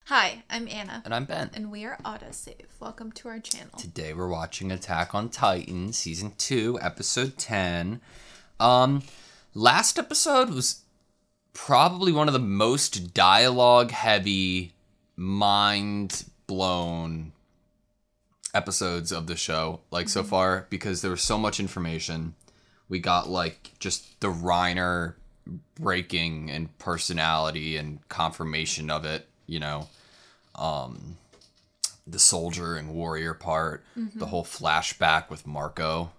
Hi, I'm Anna. And I'm Ben. And we are AutoSave. Welcome to our channel. Today we're watching Attack on Titan, Season 2, Episode 10. Last episode was probably one of the most dialogue-heavy, mind-blown episodes of the show, so far, because there was so much information. We got, just the Reiner breaking and personality and confirmation of it, the soldier and warrior part, the whole flashback with Marco.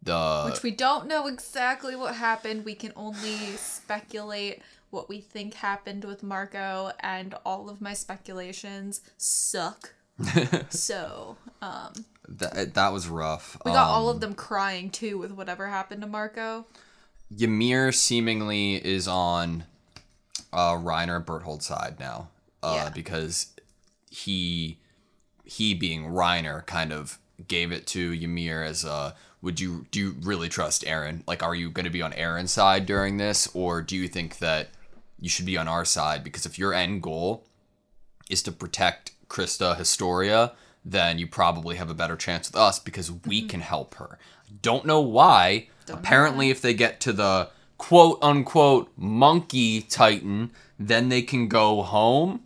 Which we don't know exactly what happened. We can only speculate what we think happened with Marco, and all of my speculations suck. So, that was rough. We got all of them crying, too, with whatever happened to Marco. Ymir seemingly is on Reiner Berthold's side now. Because he being Reiner kind of gave it to Ymir as do you really trust Eren? Are you going to be on Eren's side during this, or do you think that you should be on our side? Because if your end goal is to protect Krista Historia, then you probably have a better chance with us because we can help her. Don't know why. Apparently, if they get to the quote unquote monkey Titan, then they can go home.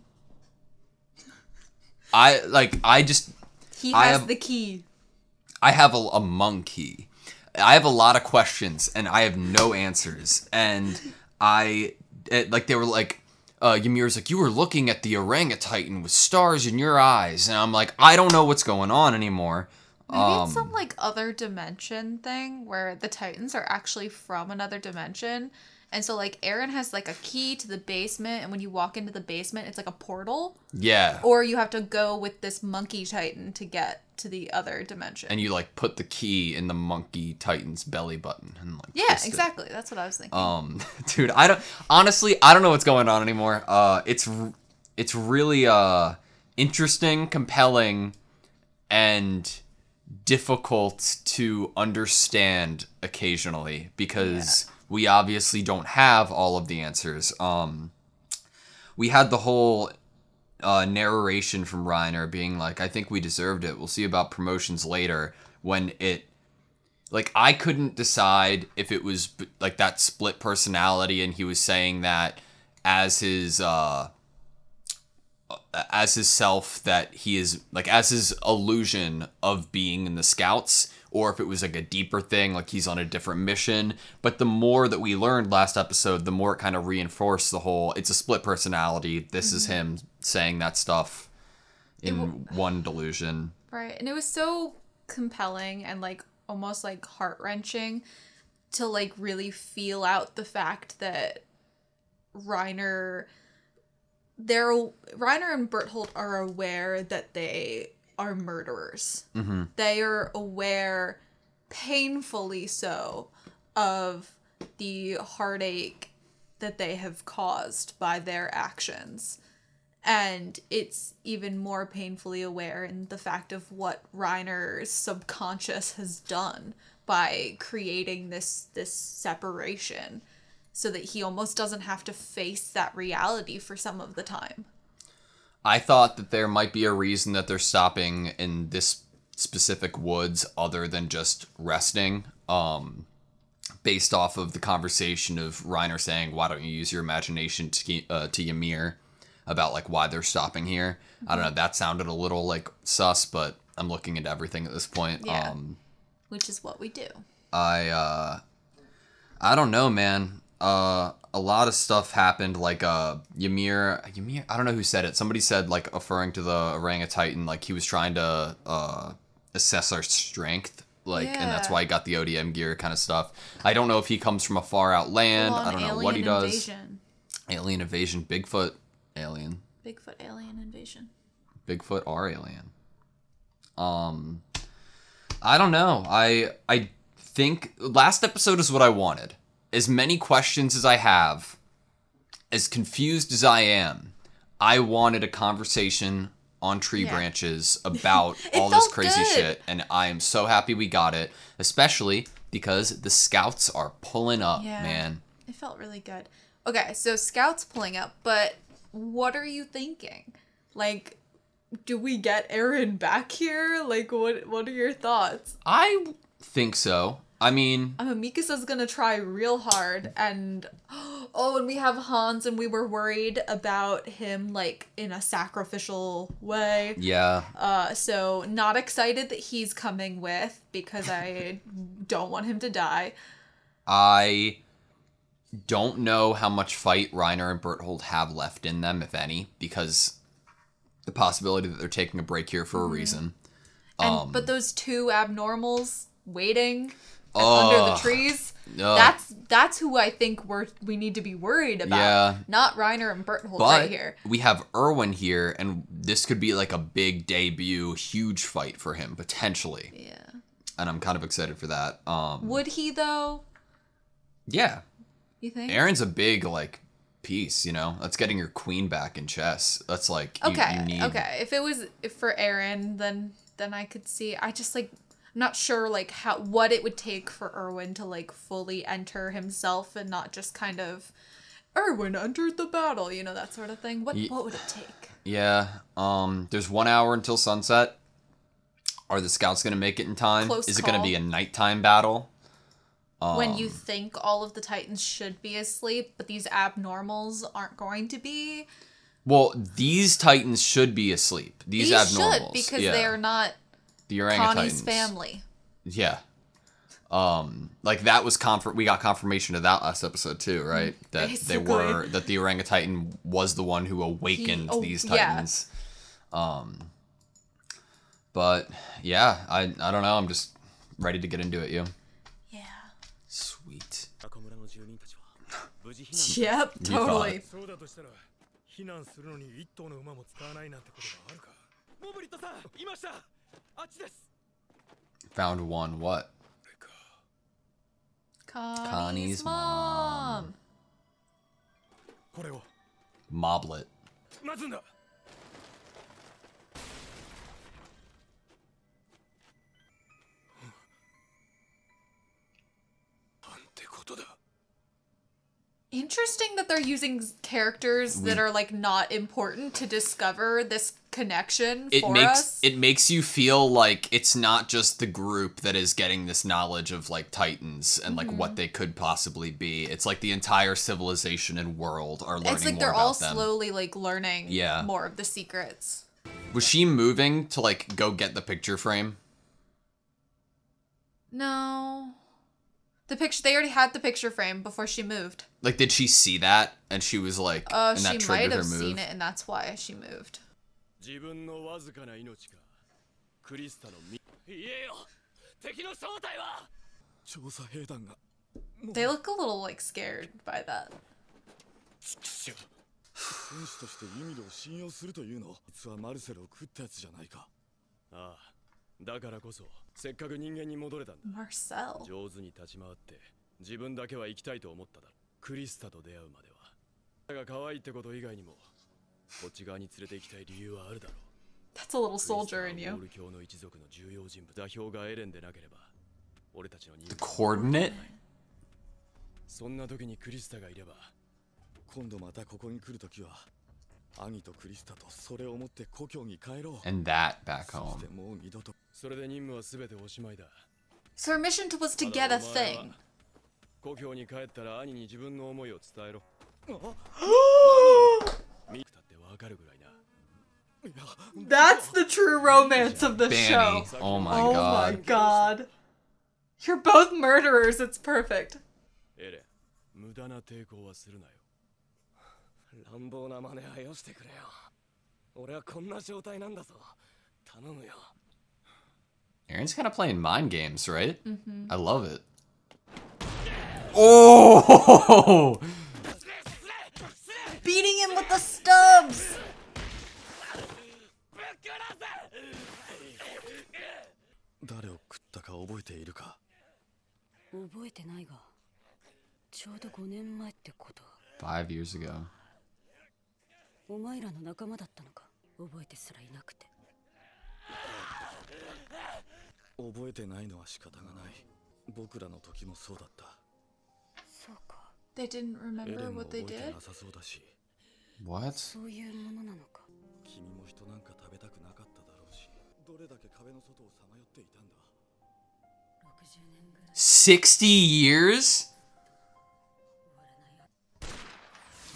He has the key. I have a monkey. I have a lot of questions, and I have no answers. And they were Ymir's like, you were looking at the orangutan with stars in your eyes. And I'm like, I don't know what's going on anymore. Maybe it's some, other dimension thing where the Titans are actually from another dimension. And so, Eren has, a key to the basement, and when you walk into the basement, it's, a portal. Yeah. Or you have to go with this monkey titan to get to the other dimension. And you, put the key in the monkey titan's belly button. And, yeah, exactly. That's what I was thinking. Dude, I don't know what's going on anymore. It's really, interesting, compelling, and difficult to understand occasionally because... Yeah. We obviously don't have all of the answers. We had the whole narration from Reiner being I think we deserved it. We'll see about promotions later. When it... I couldn't decide if it was, that split personality and he was saying that as his self, that he is, as his illusion of being in the Scouts... or if it was a deeper thing, he's on a different mission. But the more that we learned last episode, the more it kind of reinforced the whole, it's a split personality. This is him saying that stuff in one delusion. Right. And it was so compelling and almost heart-wrenching to really feel out the fact that Reiner and Berthold are aware that they are murderers. Mm-hmm. They are aware, painfully so, of the heartache that they have caused by their actions. And it's even more painfully aware in the fact of what Reiner's subconscious has done by creating this separation so that he almost doesn't have to face that reality for some of the time. I thought that there might be a reason that they're stopping in this specific woods other than just resting, based off of the conversation of Reiner saying, why don't you use your imagination to Ymir about, why they're stopping here. Mm-hmm. I don't know, that sounded a little, sus, but I'm looking at everything at this point. Yeah, which is what we do. I don't know, man. A lot of stuff happened, Ymir, I don't know who said it. Somebody said, referring to the orangutan, he was trying to, assess our strength, and that's why he got the ODM gear kind of stuff. I don't know if he comes from a far out land. I don't know what he does. Invasion. Alien invasion. Bigfoot alien. Bigfoot alien invasion. Bigfoot are alien. I don't know. I think last episode is what I wanted. As many questions as I have, as confused as I am, I wanted a conversation on tree branches about all this crazy shit, and I am so happy we got it, especially because the Scouts are pulling up, man. It felt really good. Okay, so Scouts pulling up, but what are you thinking? Like, do we get Eren back here? Like, what are your thoughts? I think so. I mean, Mikasa's gonna try real hard, and and we have Hans, and we were worried about him, like, in a sacrificial way. yeah. So not excited that he's coming with, because I don't want him to die. I don't know how much fight Reiner and Berthold have left in them, if any, because the possibility that they're taking a break here for a reason. But those two abnormals waiting under the trees, that's who I think we need to be worried about. Yeah. Not Reiner and Berthold But right here. we have Erwin here, and this could be like a big debut, huge fight for him, potentially. Yeah. And I'm kind of excited for that. Would he, though? Yeah. You think? Eren's a big, like, piece, you know? That's getting your queen back in chess. That's like, you need... Okay. If it was for Eren, then I could see. I just, like... I'm not sure, like, what it would take for Erwin to, like, fully enter himself and not just kind of, Erwin entered the battle, you know, that sort of thing. What would it take? Yeah. There's 1 hour until sunset. Are the scouts going to make it in time? Is it going to be a nighttime battle? When you think all of the Titans should be asleep, but these abnormals aren't going to be? Well, these Titans should be asleep. These abnormals. Should, because they are not... The Orangutans. Connie's family. Yeah. Like that was we got confirmation of that last episode too, right? That Basically. that the orangutan was the one who awakened these Titans. Yeah. But yeah, I don't know, I'm just ready to get into it, you. Yeah. Sweet. Yep, totally. Found one. What? Connie's mom. Moblet. Interesting that they're using characters that are, like, not important to discover this connection for us. It makes you feel like it's not just the group that is getting this knowledge of, like, Titans and, like, what they could possibly be. It's like the entire civilization and world are learning more about them. It's like they're all slowly, like, learning more of the secrets. Was she moving to, like, go get the picture frame? No. The picture, they already had the picture frame before she moved. Like, did she see that? And she was like, and that she triggered might have her move? seen it, and that's why she moved. They look a little, like, scared by that. Marcel. That's a little soldier in you. The coordinate? And that back home. So her mission was to get a thing. That's the true romance of the show. Oh my god. Oh my god. You're both murderers, it's perfect. Eren's kind of playing mind games, right? Mm-hmm. I love it. Oh! Beating him with the stubs! Five years ago. They didn't remember what they did? What? $60?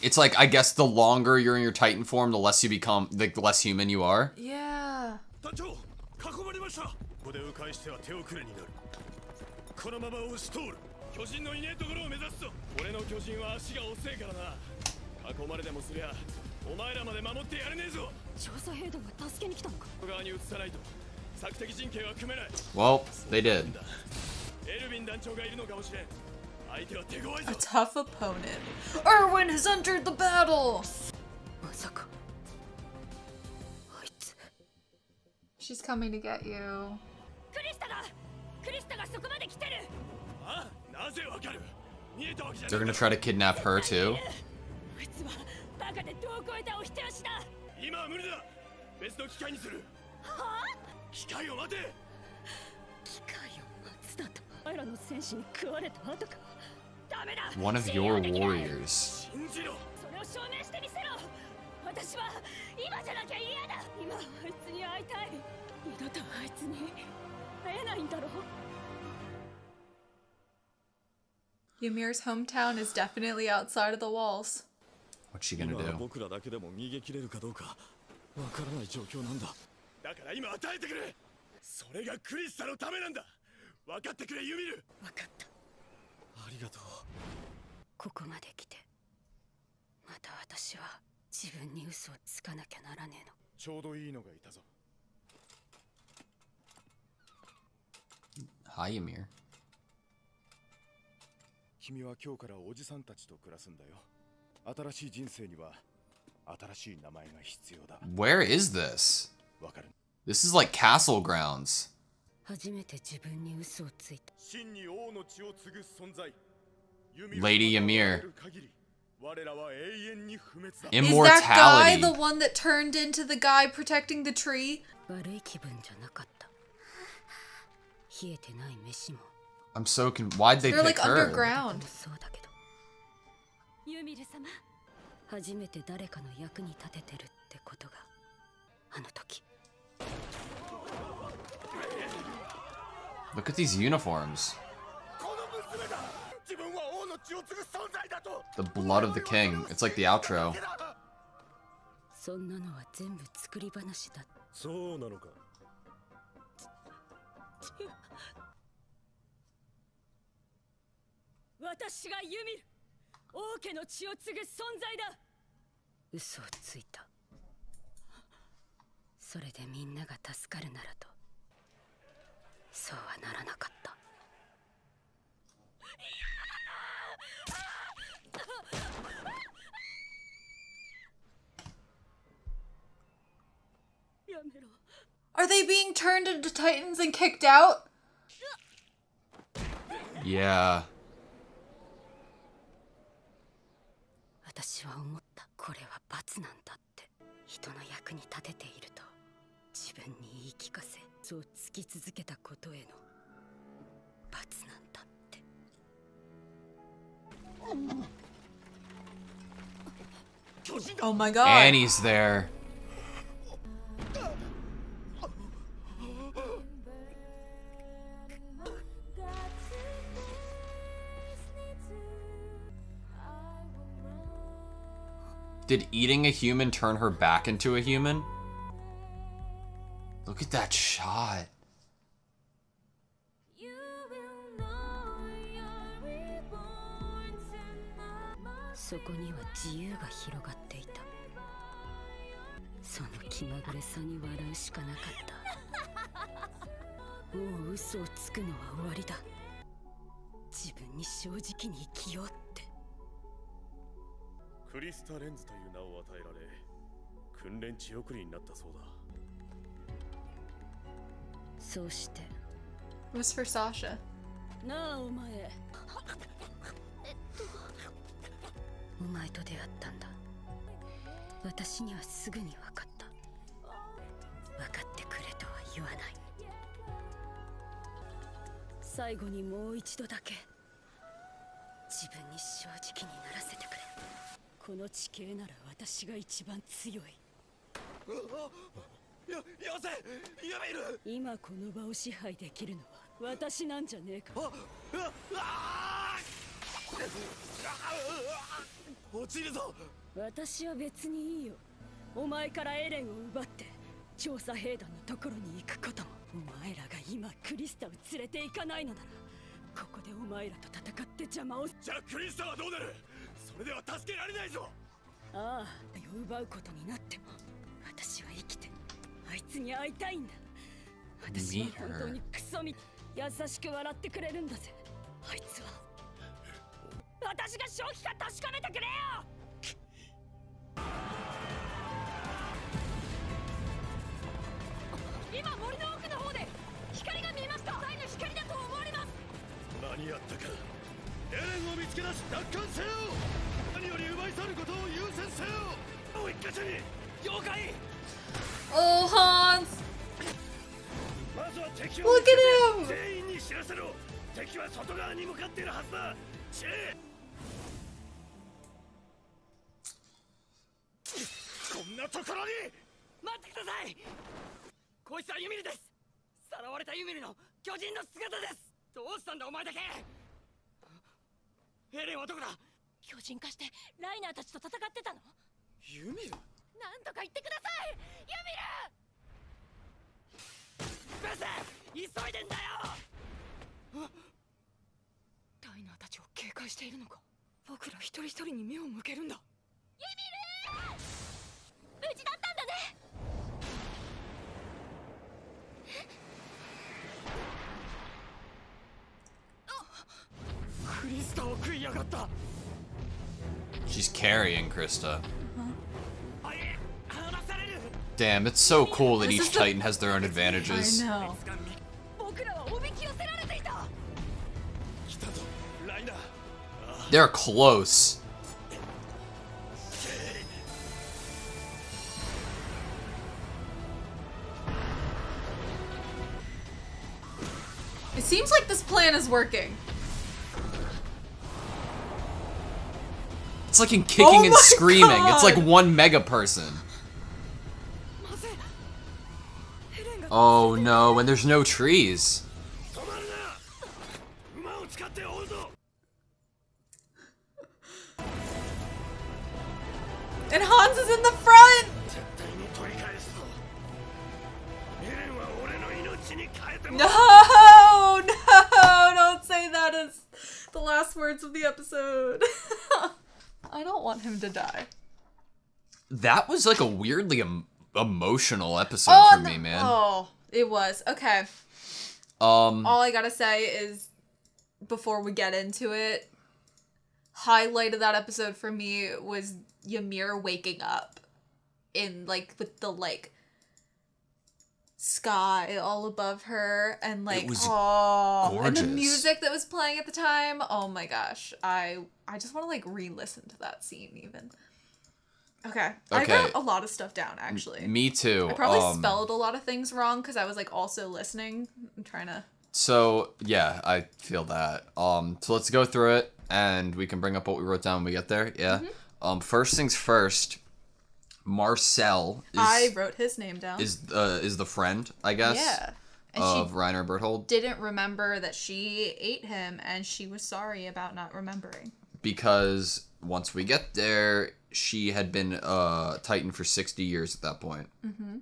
It's like, I guess the longer you're in your Titan form, the less you become, the less human you are. Yeah. Well, they did. A tough opponent. Erwin has entered the battle! She's coming to get you. They're gonna try to kidnap her too. One of your warriors. Ymir's hometown is definitely outside of the walls. What's she gonna do? Hi, Ymir. Where is this? This is like castle grounds. Lady Ymir. Immortality. Is that guy the one that turned into the guy protecting the tree? I'm so why'd they They're pick like her? underground. Look at these uniforms. The blood of the king. It's like the outro. Are they being turned into titans and kicked out? Yeah. Oh my god. Annie's there. Did eating a human turn her back into a human? Look at that shot. It was for Sasha. この地形なら私が一番強い。よせ、ユミル。今この場を支配できるのは私なんじゃねえか。落ちるぞ。私は別にいいよ。お前からエレンを奪って調査兵団のところに行くことも。お前らが今クリスタを連れて行かないのなら、ここでお前らと戦って邪魔を。じゃあクリスタはどうなる？それでは助けられないぞ。ああ、奪うことになっても私は生きてあいつに会いたいんだ。私は本当にクソみ優しく笑ってくれるんだぜ。あいつは私が正気か確かめてくれよ。今森の奥の方で光が見えました。大の光だと思われます。何やったか。エレンを見つけ出し奪還せよ。何より奪い去ることを優先せよ。もう一箇所に。了解。Oh, Hans! まずは敵を Look at him! 全員に知らせろ。敵は外側に向かっているはずだ。チェこんなところに。待ってください。こいつはユミルです。さらわれたユミルの巨人の姿です。どうしたんだお前だけ。エレンはどこだ。巨人化してライナーたちと戦ってたの。ユミル。なんとか言ってください。ユミル。ブス、急いでんだよ。ダイナーたちを警戒しているのか。僕ら一人一人に目を向けるんだ。ユミル。無事だったんだね。クリスタを食いやがった。 She's carrying Krista. Damn, it's so cool that each Titan has their own advantages. I know. They're close. It seems like this plan is working. It's like in kicking and screaming. God. It's like one mega person. Oh no, and there's no trees. And Hans is in the front! No! No! Don't say that as the last words of the episode. I don't want him to die. That was like a weirdly emotional episode for me, man. Oh, it was. Okay. All I gotta say is, before we get into it, highlight of that episode for me was Ymir waking up in, like, with the, like, sky all above her, and, like, it was gorgeous. And the music that was playing at the time. Oh my gosh. I just want to, like, re-listen to that scene, even. Okay. I wrote a lot of stuff down, actually. Me too. I probably spelled a lot of things wrong, because I was, like, also listening. I'm trying to... So, yeah, I feel that. So let's go through it, and we can bring up what we wrote down when we get there. Yeah. Mm-hmm. First things first, Marcel is... I wrote his name down. Is the friend, I guess? Yeah. And of Reiner Berthold. Didn't remember that she ate him, and she was sorry about not remembering. Because once we get there, she had been a Titan for 60 years at that point. Mm-hmm.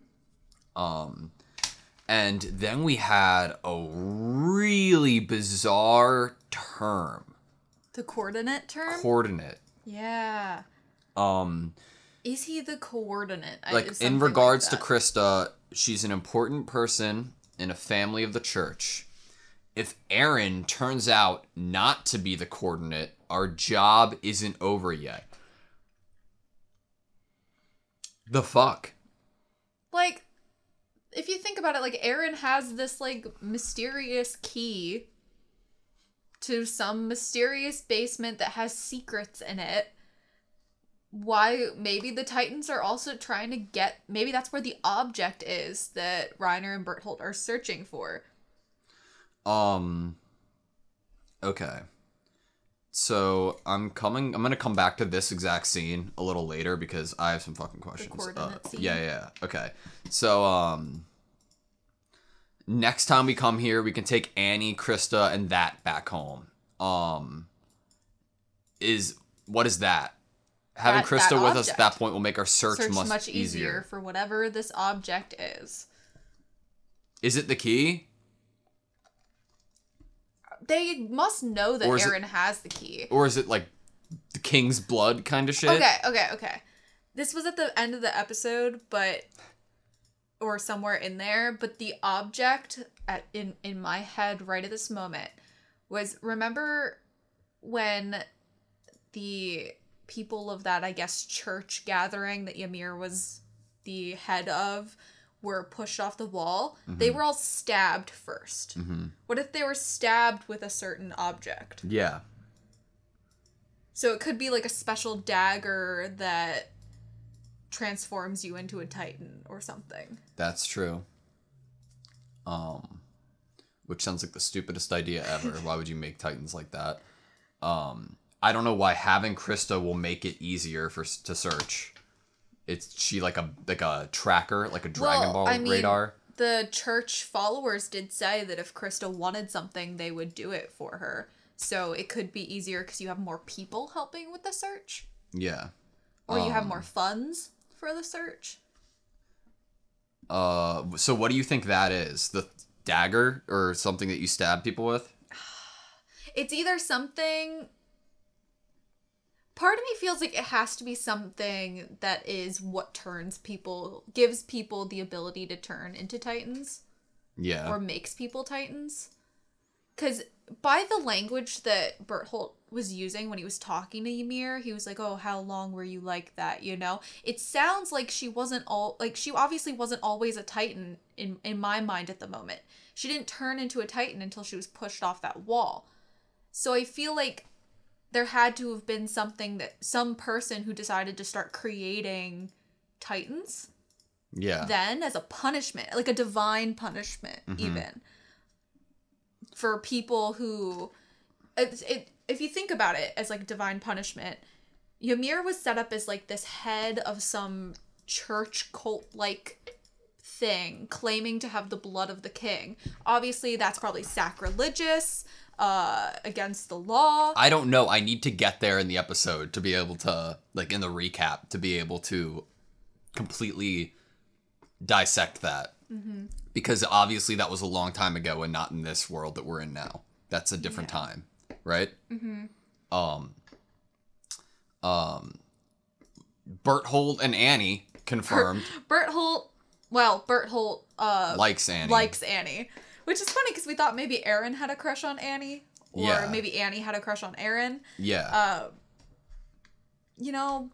And then we had a really bizarre term. The coordinate term? Coordinate. Yeah. Is he the coordinate? Like, in regards to Krista, she's an important person in a family of the church. If Aaron turns out not to be the coordinate, our job isn't over yet. The fuck? Like, if you think about it, like, Aaron has this, like, mysterious key to some mysterious basement that has secrets in it. Why, maybe the Titans are also trying to get, maybe that's where the object is that Reiner and Berthold are searching for. Okay. So I'm gonna come back to this exact scene a little later because I have some fucking questions. The coordinate scene. Yeah. Okay. So next time we come here, we can take Annie, Krista, and that back home. What is that? Having Krista with us at that point will make our search much easier for whatever this object is. Is it the key? They must know that Aaron has the key. Or is it like the king's blood kind of shit? Okay. This was at the end of the episode, or somewhere in there, but the object in my head right at this moment was, remember when the people of that, I guess, church gathering that Ymir was the head of were pushed off the wall? Mm-hmm. They were all stabbed first. Mm-hmm. What if they were stabbed with a certain object? Yeah. So it could be like a special dagger that transforms you into a titan or something. That's true. Which sounds like the stupidest idea ever. Why would you make titans like that? I don't know why having Krista will make it easier to search. Is she like a tracker, like a Dragon Ball radar? The church followers did say that if Krista wanted something, they would do it for her. So it could be easier because you have more people helping with the search. Yeah. Or you have more funds for the search. So what do you think that is? The dagger or something that you stab people with? It's either something... Part of me feels like it has to be something that is what gives people the ability to turn into titans. Yeah. Or makes people titans. Because by the language that Berthold was using when he was talking to Ymir, he was like, oh, how long were you like that, you know? It sounds like she obviously wasn't always a titan in my mind at the moment. She didn't turn into a titan until she was pushed off that wall. So I feel like there had to have been some person who decided to start creating titans. Yeah. Then as a punishment, like a divine punishment, even. For people who... if you think about it as like divine punishment, Ymir was set up as like this head of some church cult-like thing, claiming to have the blood of the king. Obviously, that's probably sacrilegious, against the law. I don't know. I need to get there in the episode to be able to, like in the recap, to be able to completely dissect that. Mm-hmm. Because obviously that was a long time ago and not in this world that we're in now. That's a different time, right? Mm-hmm. Berthold and Annie confirmed. Berthold likes Annie. Which is funny because we thought maybe Aaron had a crush on Annie. Or maybe Annie had a crush on Aaron. Yeah. You know,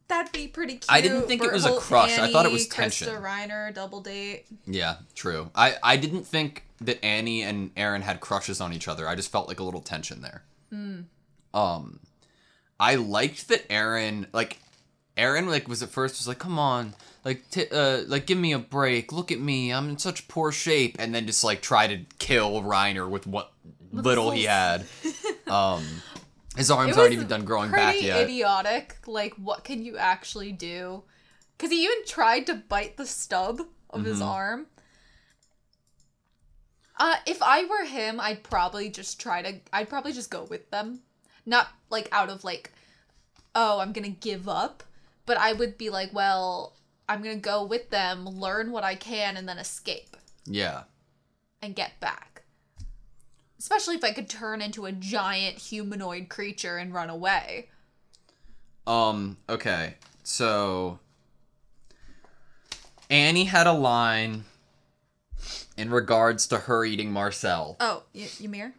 that'd be pretty cute. I didn't think it was a crush. Annie, I thought it was tension. Krista, Reiner, double date. Yeah, true. I didn't think that Annie and Aaron had crushes on each other. I just felt like a little tension there. I liked that Aaron was at first was like, come on, like give me a break. Look at me, I'm in such poor shape, and then just like try to kill Reiner with what little he had. His arms aren't even done growing back yet. Pretty idiotic. Like, what can you actually do? Because he even tried to bite the stub of his arm. If I were him, I'd probably just go with them. Not, like, out of, like, oh, I'm gonna give up. But I would be like, well, I'm gonna go with them, learn what I can, and then escape. Yeah. And get back. Especially if I could turn into a giant humanoid creature and run away. Okay. So, Annie had a line in regards to her eating Marcel. Oh, Ymir?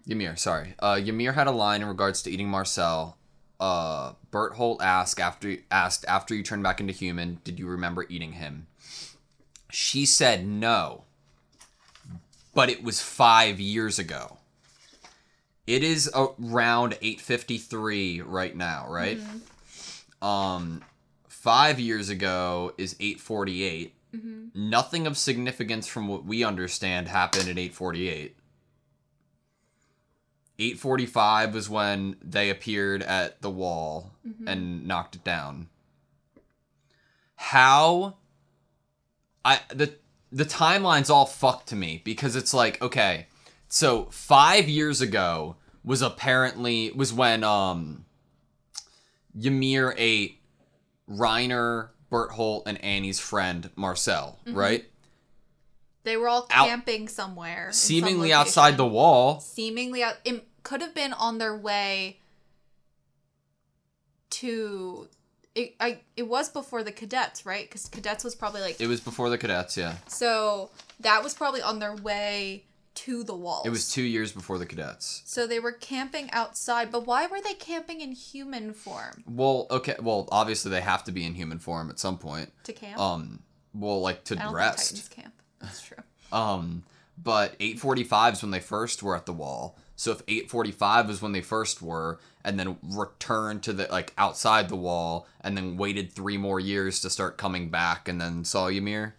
Ymir, sorry. Ymir had a line in regards to eating Marcel. Berthold asked after you turned back into human, did you remember eating him? She said no. But it was 5 years ago. It is around 8:53 right now, right? Mm-hmm. 5 years ago is 8:48. Mm-hmm. Nothing of significance from what we understand happened at 8:48. 8:45 was when they appeared at the wall and knocked it down. How... The timeline's all fucked to me, because it's like, okay, so 5 years ago was when Ymir ate Reiner, Bertholdt, and Annie's friend Marcel, right? They were all camping somewhere. Seemingly outside the wall. Seemingly out. It could have been on their way to... It was before the cadets, right? Because cadets was probably like... It was before the cadets, yeah. So that was probably on their way to the walls. It was 2 years before the cadets. So they were camping outside, but why were they camping in human form? Well, okay, well, obviously they have to be in human form at some point. To camp? Well, like, to I don't rest. think Titans camp. That's true. But 8:45 is when they first were at the wall. So if 8:45 was when they first were, and then returned to the, like, outside the wall, and then waited 3 more years to start coming back, and then saw Ymir.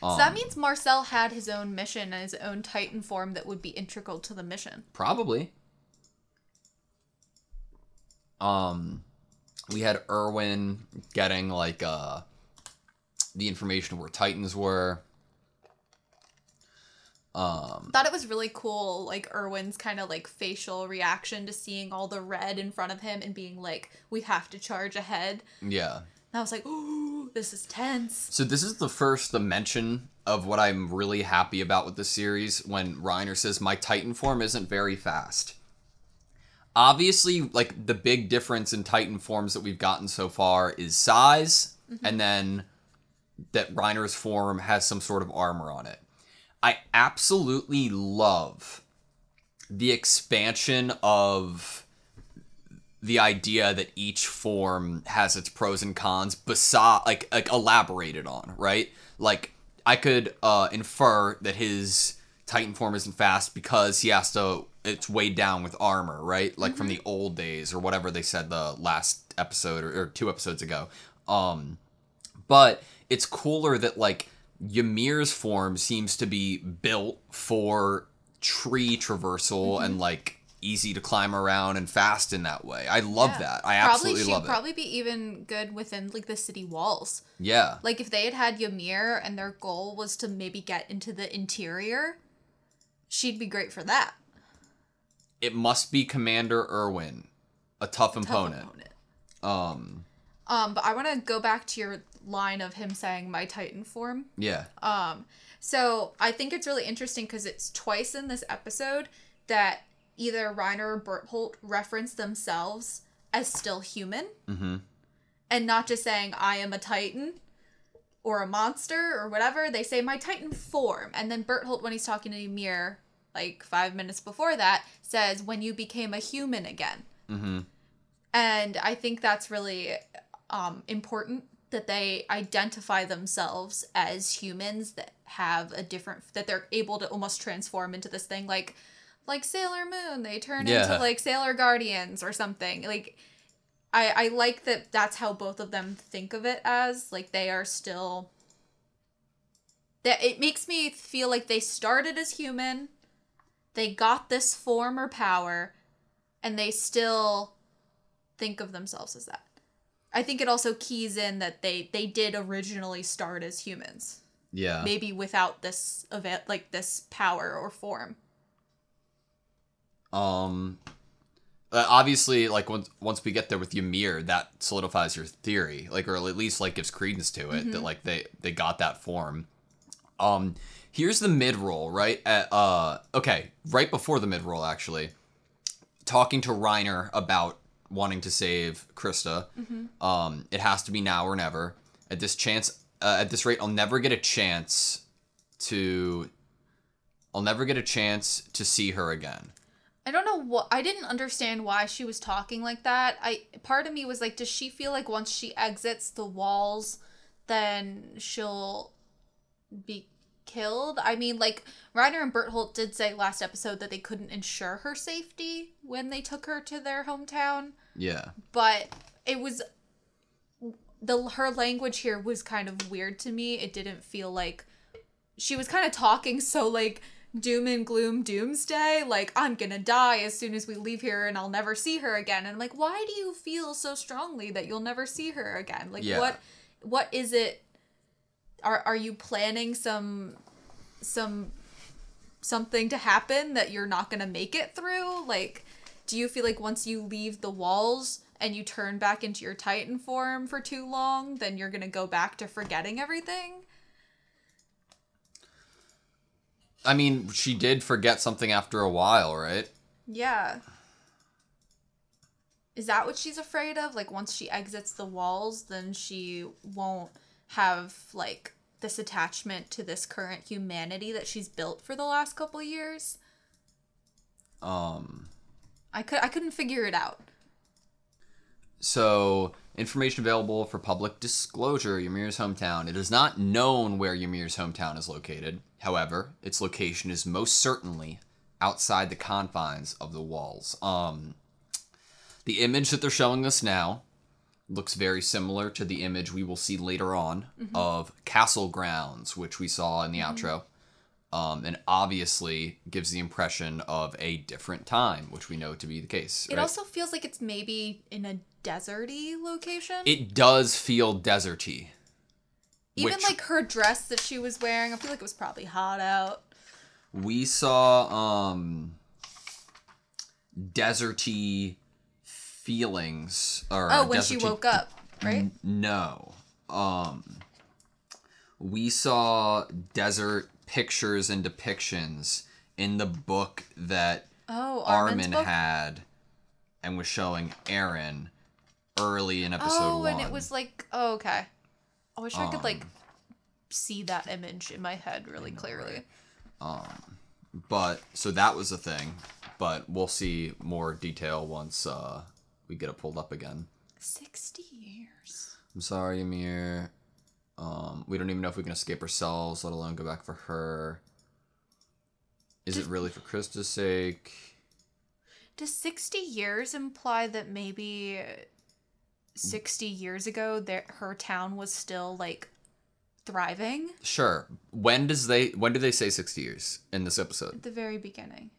So that means Marcel had his own mission and his own Titan form that would be integral to the mission. Probably. We had Erwin getting, like, the information of where Titans were. Thought it was really cool, like, Erwin's kind of, like, facial reaction to seeing all the red in front of him and being like, we have to charge ahead. Yeah. And I was like, ooh, this is tense. So this is the first mention of what I'm really happy about with the series, when Reiner says, my Titan form isn't very fast. Obviously, like, the big difference in Titan forms that we've gotten so far is size, and then that Reiner's form has some sort of armor on it. I absolutely love the expansion of the idea that each form has its pros and cons, like elaborated on, right? Like, I could infer that his Titan form isn't fast because it's weighed down with armor, right? Like from the old days, or whatever they said the last episode or 2 episodes ago. But it's cooler that, like, Ymir's form seems to be built for tree traversal and, like, easy to climb around and fast in that way. I love that. I absolutely love it. She'd probably be even good within, like, the city walls. Yeah. Like, if they had Ymir and their goal was to maybe get into the interior, she'd be great for that. It must be Commander Erwin, a tough opponent. But I want to go back to your line of him saying my Titan form. Yeah. So I think it's really interesting because it's twice in this episode that either Reiner or Bertholdt reference themselves as still human. And not just saying, I am a Titan or a monster or whatever. They say my Titan form. And then Bertholdt, when he's talking to Ymir, like 5 minutes before that, says, when you became a human again. And I think that's really important, that they identify themselves as humans that have a different, that they're able to almost transform into this thing like Sailor Moon. They turn into, like, Sailor Guardians or something. Like, I like that that's how both of them think of it as. Like, they are still... That it makes me feel like they started as human, they got this form or power, and they still think of themselves as that. I think it also keys in that they did originally start as humans. Yeah. Maybe without this event, like this power or form. Obviously, like, once we get there with Ymir, that solidifies your theory, like, or at least, like, gives credence to it, that, like, they got that form. Here's the mid-roll, right? Okay, right before the mid-roll, actually, talking to Reiner about wanting to save Krista. It has to be now or never. At this rate, I'll never get a chance to see her again. I don't know I didn't understand why she was talking like that. Part of me was like, does she feel like once she exits the walls, then she'll be killed? I mean, like, Reiner and Bertholdt did say last episode that they couldn't ensure her safety when they took her to their hometown. Yeah. But it was... her language here was kind of weird to me. It didn't feel like... She was kind of talking so, like, doom and gloom doomsday, like, I'm gonna die as soon as we leave here and I'll never see her again. And I'm like, why do you feel so strongly that you'll never see her again? Like, what is it? Are you planning something to happen that you're not gonna make it through? Like, do you feel like once you leave the walls and you turn back into your Titan form for too long, then you're gonna go back to forgetting everything? I mean, she did forget something after a while, right? Yeah. Is that what she's afraid of? Like, once she exits the walls, then she won't have, like, this attachment to this current humanity that she's built for the last couple of years? I couldn't figure it out. So, information available for public disclosure, Ymir's hometown. It is not known where Ymir's hometown is located. However, its location is most certainly outside the confines of the walls. The image that they're showing us now looks very similar to the image we will see later on of Castle Grounds, which we saw in the outro. And obviously gives the impression of a different time, which we know to be the case. It also feels like it's maybe in a deserty location. It does feel deserty. Even like her dress that she was wearing, I feel like it was probably hot out. We saw deserty feelings. Or when she woke up, right? No. We saw desert pictures and depictions in the book that Armin had and was showing Eren early in episode 1. And it was like, okay. I wish I could, like, see that image in my head really clearly. Right. But, so that was a thing. But we'll see more detail once we get it pulled up again. 60 years. I'm sorry, Ymir. We don't even know if we can escape ourselves, let alone go back for her. Is it really for Krista's sake? Does 60 years imply that maybe 60 years ago her town was still, like, thriving? Sure. When do they say 60 years in this episode? At the very beginning.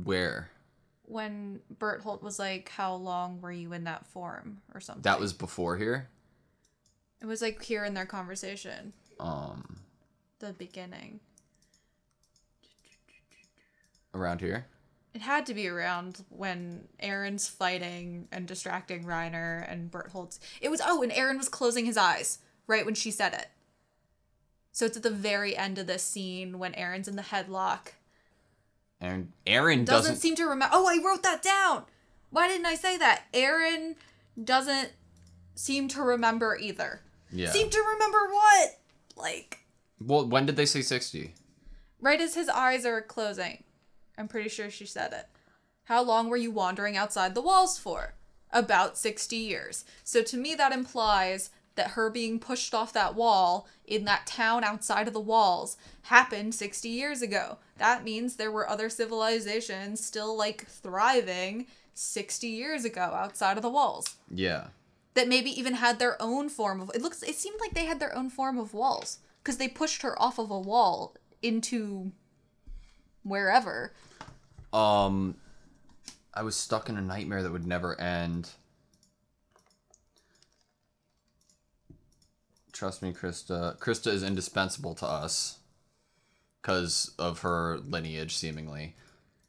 Where? When Berthold was like, how long were you in that form or something? That was before here? It was like here in their conversation. The beginning. Around here? It had to be around when Eren's fighting and distracting Reiner and Berthold's. It was, when Eren was closing his eyes, right when she said it. So it's at the very end of this scene when Eren's in the headlock. And Eren doesn't seem to remember. Oh, I wrote that down. Why didn't I say that? Eren doesn't seem to remember either. Yeah. Seem to remember what? Like. Well, when did they say 60? Right as his eyes are closing. I'm pretty sure she said it. How long were you wandering outside the walls for? About 60 years. So to me that implies that her being pushed off that wall in that town outside of the walls happened 60 years ago. That means there were other civilizations still, like, thriving 60 years ago outside of the walls. Yeah. That maybe even had their own form of... It seemed like they had their own form of walls. Because they pushed her off of a wall into wherever. I was stuck in a nightmare that would never end. Trust me, Krista. Krista is indispensable to us. Because of her lineage, seemingly.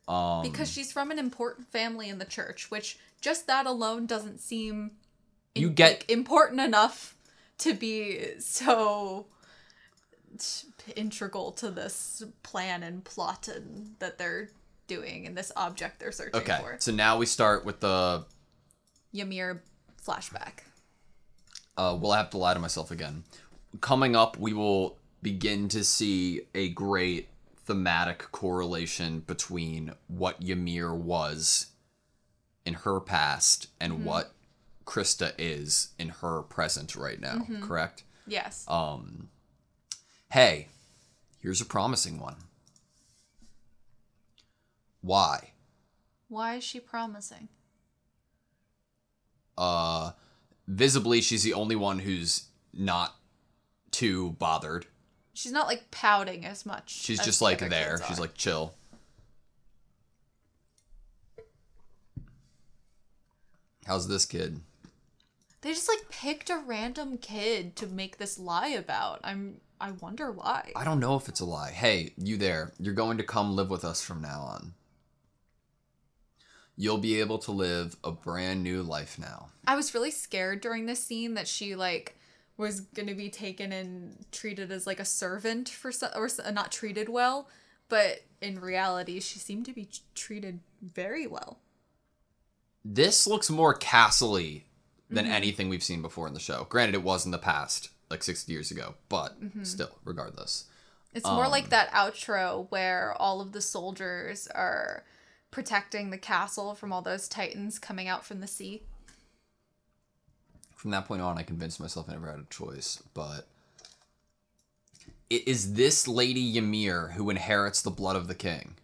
Because she's from an important family in the church, which just that alone doesn't seem important enough to be so integral to this plan and plot that they're doing and this object they're searching for. Okay, so now we start with the Ymir flashback. Will I have to lie to myself again? Coming up, we will begin to see a great thematic correlation between what Ymir was in her past and what Krista is in her present right now, correct? Yes. Hey, here's a promising one. Why? Why is she promising? Visibly, she's the only one who's not too bothered. She's not, like, pouting as much. She's as just, the like, other there. kids She's, are. like, chill. How's this kid? They just, like, picked a random kid to make this lie about. I wonder why. I don't know if it's a lie. Hey, you there. You're going to come live with us from now on. You'll be able to live a brand new life now. I was really scared during this scene that she, like, was going to be taken and treated as, like, a servant or not treated well. But in reality, she seemed to be treated very well. This looks more castle-y than anything we've seen before in the show. Granted, it was in the past, like 60 years ago, but still, regardless. It's more like that outro where all of the soldiers are protecting the castle from all those titans coming out from the sea. From that point on, I convinced myself I never had a choice, but... Is this Lady Ymir who inherits the blood of the king?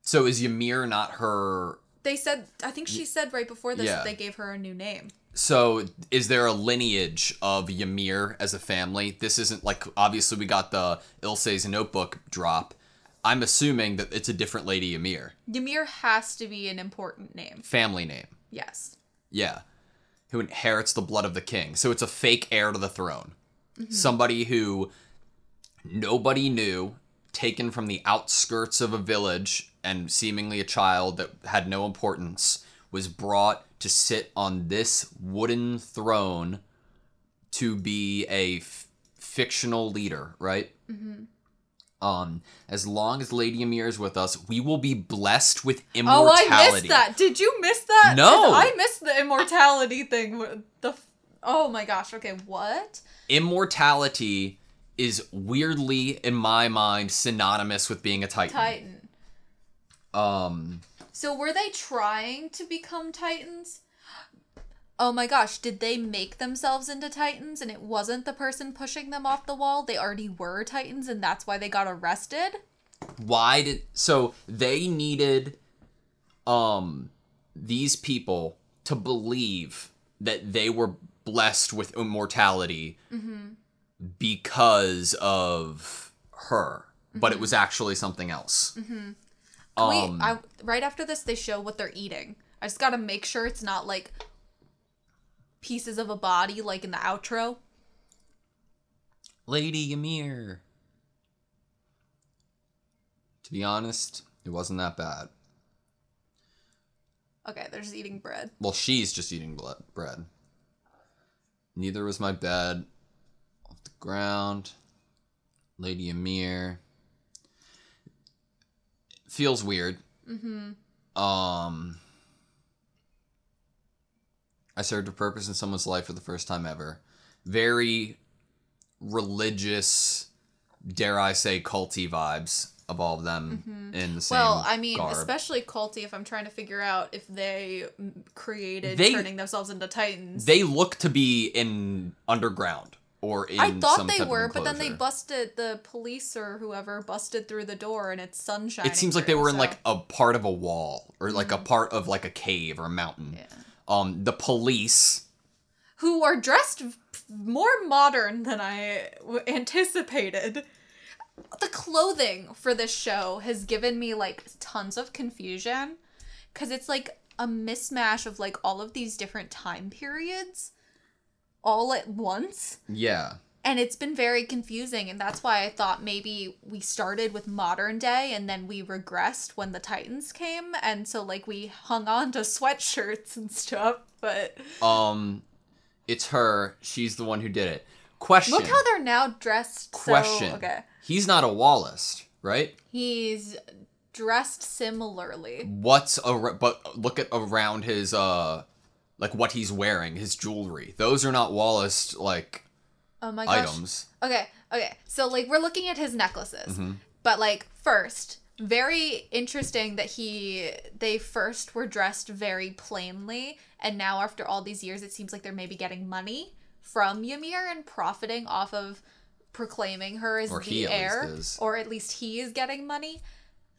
So is Ymir not her... They said, I think she said right before this Yeah. that they gave her a new name. So is there a lineage of Ymir as a family? This isn't like, obviously we got the Ilse's notebook drop. I'm assuming that it's a different Lady Ymir. Ymir has to be an important name. Family name. Yes. Yeah. Who inherits the blood of the king. So it's a fake heir to the throne. Somebody who nobody knew, taken from the outskirts of a village and seemingly a child that had no importance, was brought to sit on this wooden throne to be a fictional leader, right? As long as Lady Ymir is with us, we will be blessed with immortality. Oh, I missed that. Did you miss that? No. I missed the immortality thing. Oh my gosh. Okay, what? Immortality is weirdly, in my mind, synonymous with being a titan. So were they trying to become titans? Oh my gosh, did they make themselves into titans and it wasn't the person pushing them off the wall? They already were titans and that's why they got arrested? So they needed these people to believe that they were blessed with immortality because of her, but it was actually something else. Right after this, they show what they're eating. I just gotta make sure it's not like pieces of a body like in the outro. Lady Ymir. To be honest, it wasn't that bad. Okay, they're just eating bread. Well, she's just eating bread. Neither was my bed. Off the ground. Lady Ymir. Feels weird. I served a purpose in someone's life for the first time ever. Very religious, dare I say, culty vibes of all of them in the same garb. Especially culty if I'm trying to figure out if they created turning themselves into titans. They look to be in underground or in I thought some they type were, of but then enclosure. the police or whoever busted through the door and it's sunshine. It seems like they were in like a part of a wall or like a part of like a cave or a mountain. Yeah. The police, who are dressed more modern than I anticipated. The clothing for this show has given me like tons of confusion because it's like a mismatch of like all of these different time periods all at once. Yeah. And it's been very confusing, and that's why I thought maybe we started with modern day and then we regressed when the Titans came, and so like we hung on to sweatshirts and stuff, but it's her. She's the one who did it. Question. look how they're now dressed. Question. So, okay. He's not a Wallist, right? He's dressed similarly. But look at around his like what he's wearing, his jewelry. Those are not Wallist like Oh my gosh. items. Okay. So like we're looking at his necklaces. But like first, very interesting that they first were dressed very plainly, and now after all these years it seems like they're maybe getting money from Ymir and profiting off of proclaiming her as the heir, or at least he is getting money.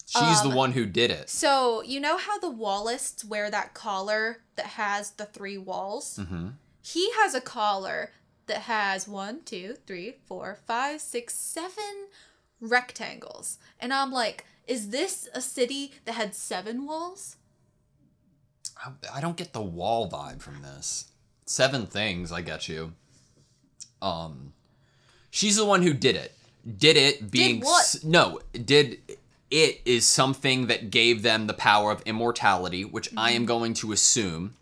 She's the one who did it. So, you know how the Wallists wear that collar that has the 3 walls? He has a collar that has 1, 2, 3, 4, 5, 6, 7 rectangles. And I'm like, is this a city that had 7 walls? I don't get the wall vibe from this. 7 things, I get you. She's the one who did it. Did it being... Did what? Did it is something that gave them the power of immortality, which I am going to assume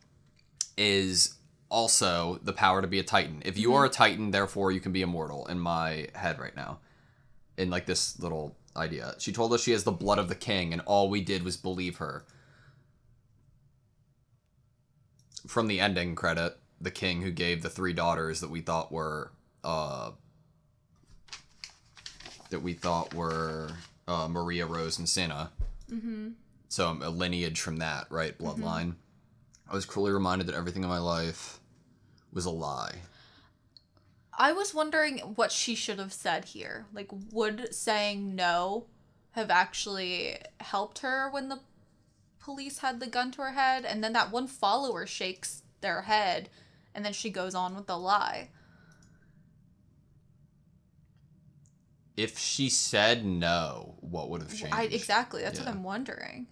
is also the power to be a Titan. If you are a Titan, therefore you can be immortal in my head right now. In like this little idea. She told us she has the blood of the king, and all we did was believe her. From the ending credit, the king who gave the 3 daughters that we thought were Maria, Rose, and Senna. Mm-hmm. So a lineage from that, right? Bloodline. I was cruelly reminded that everything in my life was a lie. I was wondering what she should have said here. Like, would saying no have actually helped her when the police had the gun to her head? And then that one follower shakes their head, and then she goes on with the lie. If she said no, what would have changed? Exactly. That's what I'm wondering.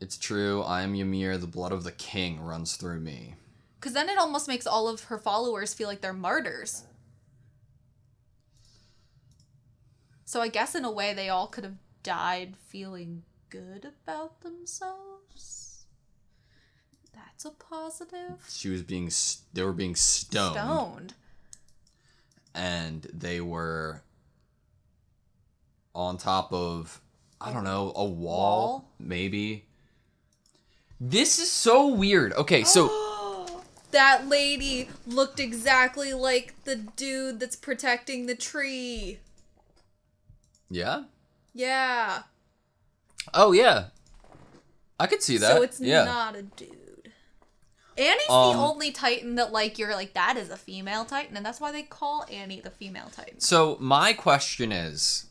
It's true. I am Ymir. The blood of the king runs through me. Because then it almost makes all of her followers feel like they're martyrs. So I guess in a way they all could have died feeling good about themselves. That's a positive. They were being stoned. And they were on top of, I don't know, a wall? Maybe. This is so weird. Okay, so... That lady looked exactly like the dude that's protecting the tree. Yeah? Yeah. Oh, yeah. I could see that. So it's not a dude. Annie's the only Titan that, like, you're like, that is a female Titan, and that's why they call Annie the female Titan. So my question is,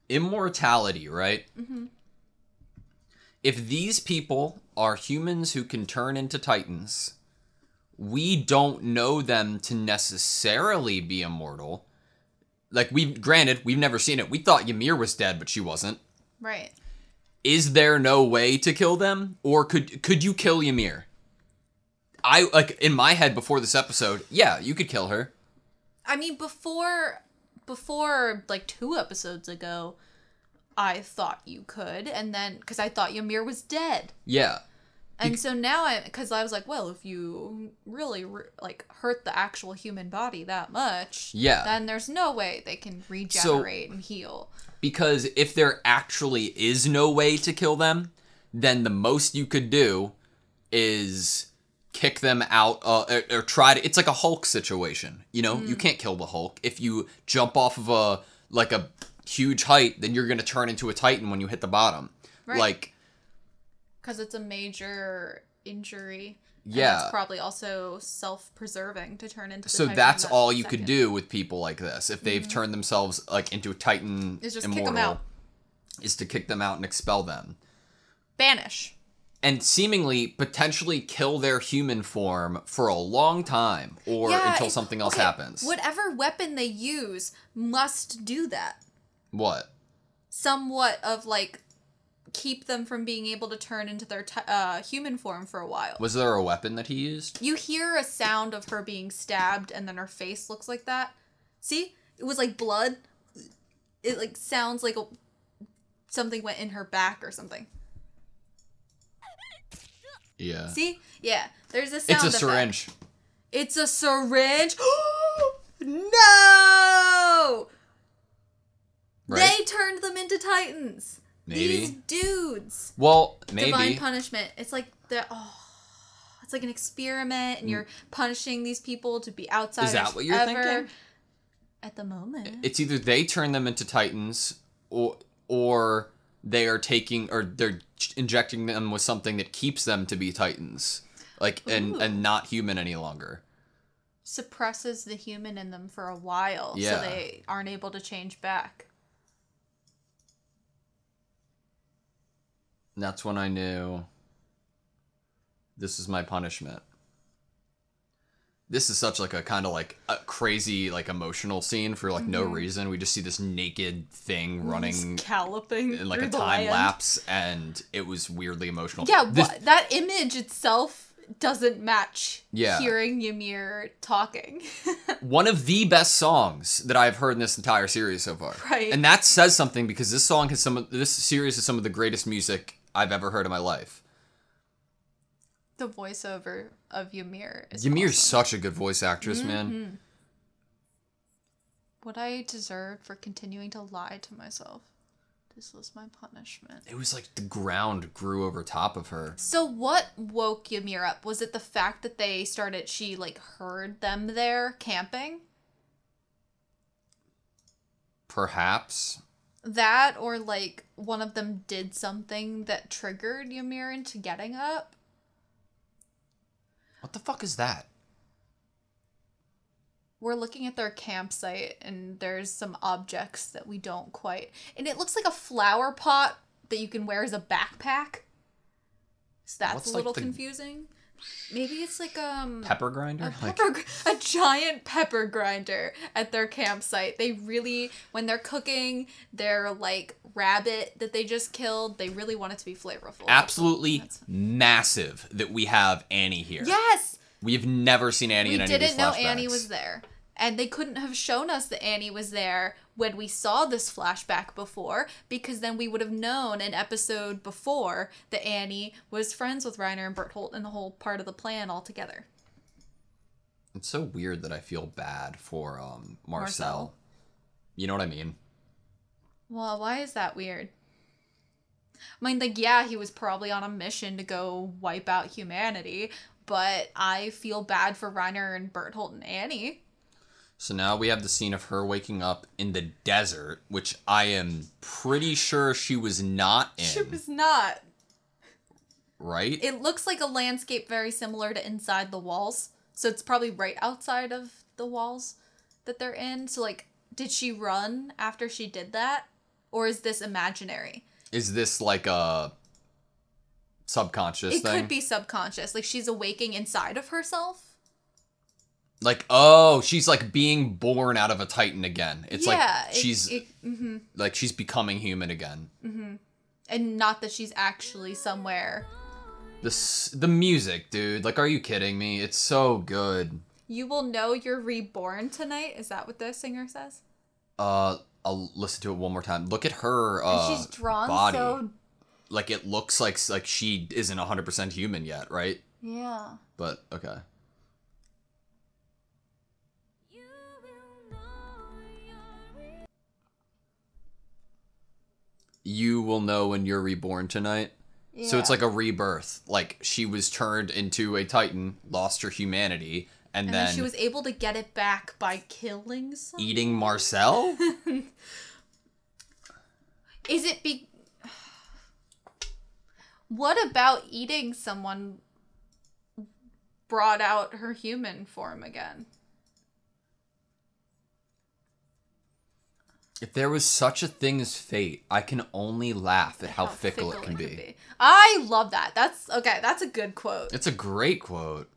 immortality, right? Mm-hmm. If these people are humans who can turn into Titans, we don't know them to necessarily be immortal. Like, we've never seen it. We thought Ymir was dead, but she wasn't. Right. Is there no way to kill them? Or could you kill Ymir? In my head before this episode, yeah, you could kill her. I mean, before like 2 episodes ago, I thought you could, and then, because I thought Ymir was dead. Yeah. And so now because I was like, well, if you really, like, hurt the actual human body that much, then there's no way they can regenerate and heal. Because if there actually is no way to kill them, then the most you could do is kick them out, or try to... It's like a Hulk situation, you know? You can't kill the Hulk. If you jump off of a huge height, then you're going to turn into a Titan when you hit the bottom. Right. Like... Because it's a major injury. Yeah. And it's probably also self-preserving to turn into the So Titan that's in that all you second. could do with people like this. If they've turned themselves, like, into a Titan is just immortal, kick them out. Is to kick them out and expel them. Banish. And seemingly, potentially kill their human form for a long time. Or until something else happens. Whatever weapon they use must do that. What? Somewhat of, like... keep them from being able to turn into their human form for a while. Was there a weapon that he used? You hear a sound of her being stabbed, and then her face looks like that. See? It was like blood. It, like, sounds like something went in her back or something. Yeah. See? Yeah. There's a sound It's a syringe. It's a syringe? No! Right? They turned them into Titans. Maybe. These dudes. Well, maybe. Divine punishment. It's like it's like an experiment, and you're punishing these people to be outsiders. Is that what you're thinking? At the moment, it's either they turn them into Titans, or they are they're injecting them with something that keeps them to be Titans, like and not human any longer. Suppresses the human in them for a while, so they aren't able to change back. And that's when I knew this is my punishment. This is such like a kind of like a crazy like emotional scene for like no reason. We just see this naked thing running Galloping in like through a the time land. lapse, and it was weirdly emotional. Yeah, This- that image itself doesn't match Yeah. hearing Ymir talking. one of the best songs that I've heard in this entire series so far. Right. And that says something because this series is some of the greatest music I've ever heard in my life. The voiceover of Ymir is Ymir's awesome. such a good voice actress, man. What I deserved for continuing to lie to myself. This was my punishment. It was like the ground grew over top of her. So what woke Ymir up? Was it the fact that she like heard them there camping? Perhaps. That, or like one of them did something that triggered Ymir into getting up? What the fuck is that? We're looking at their campsite and there's some objects that we don't quite... And it looks like a flower pot that you can wear as a backpack. So that's What's a little like the- confusing. Maybe it's like Pepper grinder? a giant pepper grinder at their campsite. They really, when they're cooking their like rabbit that they just killed, they really want it to be flavorful. Absolutely massive that we have Annie here. Yes! We've never seen Annie in any of these We didn't know flashbacks. Annie was there. And they couldn't have shown us that Annie was there when we saw this flashback before, because then we would have known an episode before that Annie was friends with Reiner and Bertholdt and the whole part of the plan altogether. It's so weird that I feel bad for Marcel. Marcel. You know what I mean? Well, why is that weird? I mean, like, yeah, he was probably on a mission to go wipe out humanity, but I feel bad for Reiner and Bertholdt and Annie. So now we have the scene of her waking up in the desert, which I am pretty sure she was not in. She was not. Right? It looks like a landscape very similar to Inside the Walls. So it's probably right outside of the walls that they're in. So, like, did she run after she did that? Or is this imaginary? Is this like a subconscious It thing? could be subconscious. Like, she's awaking inside of herself. Like, oh, she's like being born out of a Titan again. It's like she's like she's becoming human again. And not that she's actually somewhere. The music, dude. Like, are you kidding me? It's so good. You will know you're reborn tonight. Is that what the singer says? I'll listen to it one more time. Look at her And she's drawn body. so... Like, it looks like she isn't 100% human yet, right? Yeah. But okay. You will know when you're reborn tonight. Yeah. So it's like a rebirth. Like, she was turned into a Titan, lost her humanity, and then she was able to get it back by killing someone. eating Marcel? Is it What about eating someone brought out her human form again? If there was such a thing as fate, I can only laugh at how fickle it can could be. I love that. That's a good quote. It's a great quote.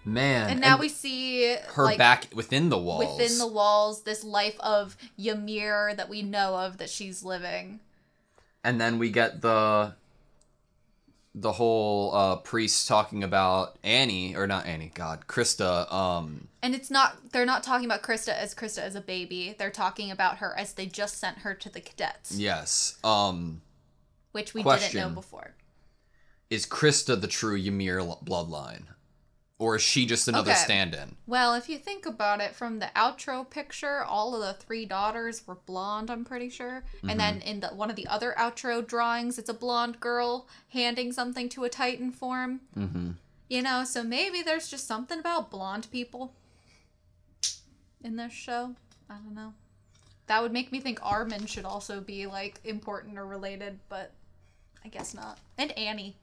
Man. And now we see her like, back within the walls. within the walls, this life of Ymir that we know of that she's living. And then we get the whole priest talking about Annie, or not Annie, God, Krista. And they're not talking about Krista as a baby. They're talking about her as they just sent her to the cadets. Yes. Which we question. didn't know before. Is Krista the true Ymir bloodline? Or is she just another Okay. stand-in? Well, if you think about it, from the outro picture, all of the 3 daughters were blonde, I'm pretty sure. And then in one of the other outro drawings, it's a blonde girl handing something to a Titan form. Mm-hmm. You know, so maybe there's just something about blonde people in this show. I don't know. That would make me think Armin should also be, like, important or related, but I guess not. And Annie.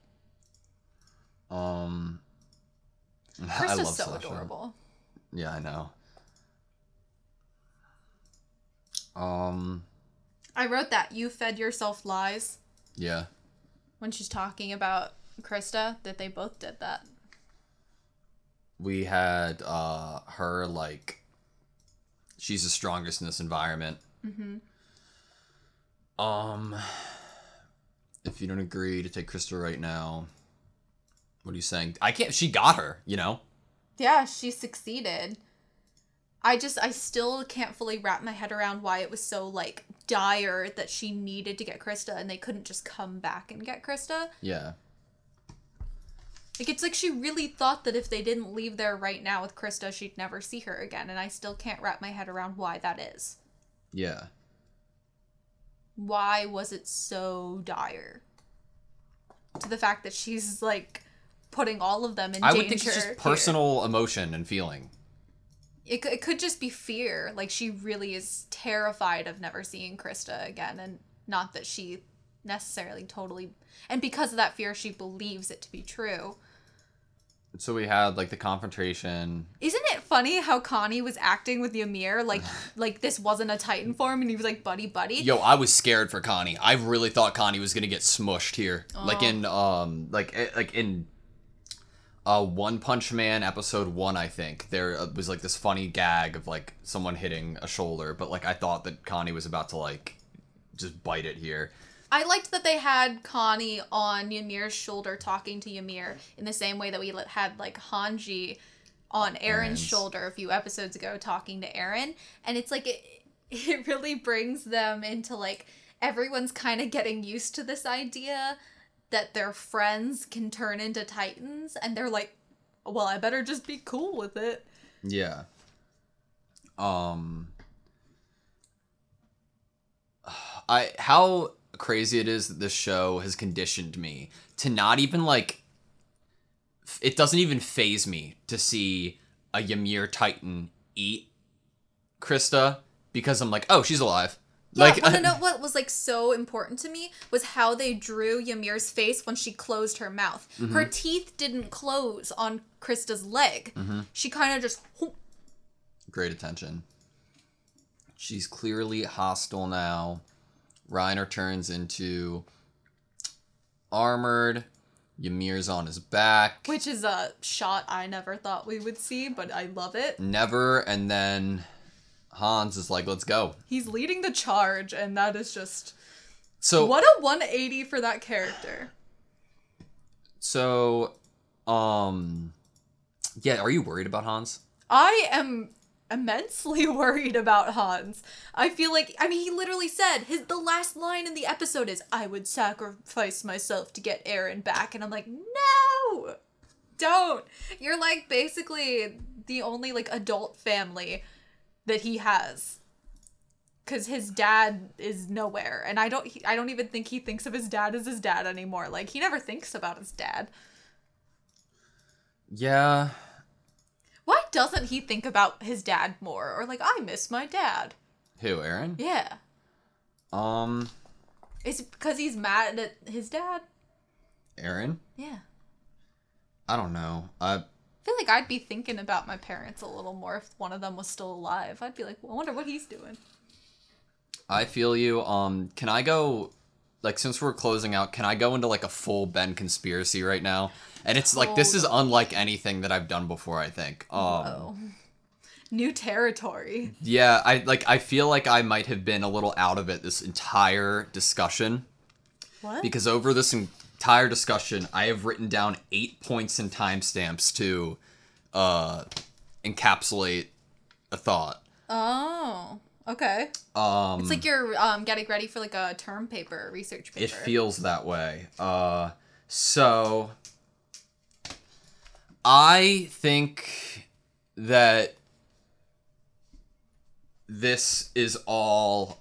I Krista's love so Sasha. adorable. Yeah, I know. I wrote that. You fed yourself lies. Yeah. When she's talking about Krista, that they both did that. We had her, like, she's the strongest in this environment. Mm-hmm. If you don't agree to take Krista right now, what are you saying? I can't, she got her, you know? Yeah, she succeeded. I still can't fully wrap my head around why it was so, like, dire that she needed to get Krista and they couldn't just come back and get Krista. Yeah. Like, it's like she really thought that if they didn't leave there right now with Krista, she'd never see her again, and I still can't wrap my head around why that is. Yeah. Why was it so dire? To the fact that she's, like, putting all of them in danger. I would think it's just personal emotion and feeling. It could just be fear. Like, she really is terrified of never seeing Krista again. And not that she necessarily totally... And because of that fear, she believes it to be true. So we had, like, the confrontation. Isn't it funny how Connie was acting with Ymir? Like this wasn't a Titan form, and he was like, buddy. Yo, I was scared for Connie. I really thought Connie was gonna get smushed here. Oh. Like in One Punch Man episode 1, I think there was like this funny gag of like someone hitting a shoulder, but like I thought that Connie was about to like just bite it here. I liked that they had Connie on Ymir's shoulder talking to Ymir in the same way that we had like Hanji on Aaron's shoulder a few episodes ago talking to Aaron, and it's like it really brings them into like everyone's kind of getting used to this idea that their friends can turn into Titans, and they're like, well, I better just be cool with it. Yeah. How crazy it is that this show has conditioned me to not even like, it doesn't even faze me to see a Ymir Titan eat Krista, because I'm like, oh, she's alive. Yeah, like, want to know what was like so important to me was how they drew Ymir's face when she closed her mouth. Mm-hmm. Her teeth didn't close on Krista's leg. Mm-hmm. She kind of just... Great attention. She's clearly hostile now. Reiner turns into armored. Ymir's on his back. Which is a shot I never thought we would see, but I love it. Never, and then... Hans is like, let's go. He's leading the charge, and that is just... So what a 180 for that character. So, yeah, are you worried about Hans? I am immensely worried about Hans. I feel like, I mean, he literally said, the last line in the episode is, I would sacrifice myself to get Eren back, and I'm like, no! Don't! You're, like, basically the only, like, adult family that he has, because his dad is nowhere, and I don't even think he thinks of his dad as his dad anymore. Like, he never thinks about his dad. Yeah. Why doesn't he think about his dad more? Or like, I miss my dad. Who, Eren? Yeah. Is it because he's mad at his dad? Eren? Yeah. I don't know. I feel like I'd be thinking about my parents a little more if one of them was still alive. I'd be like, well, I wonder what he's doing. I feel you. Can I go, like, since we're closing out, can I go into, like, a full Ben conspiracy right now? And it's, like, this is unlike anything that I've done before, I think. Whoa. New territory. Yeah, I feel like I might have been a little out of it this entire discussion. What? Because over this entire discussion, I have written down 8 points and timestamps to encapsulate a thought. Oh, okay. It's like you're getting ready for like a term paper, a research paper. It feels that way. So I think that this is all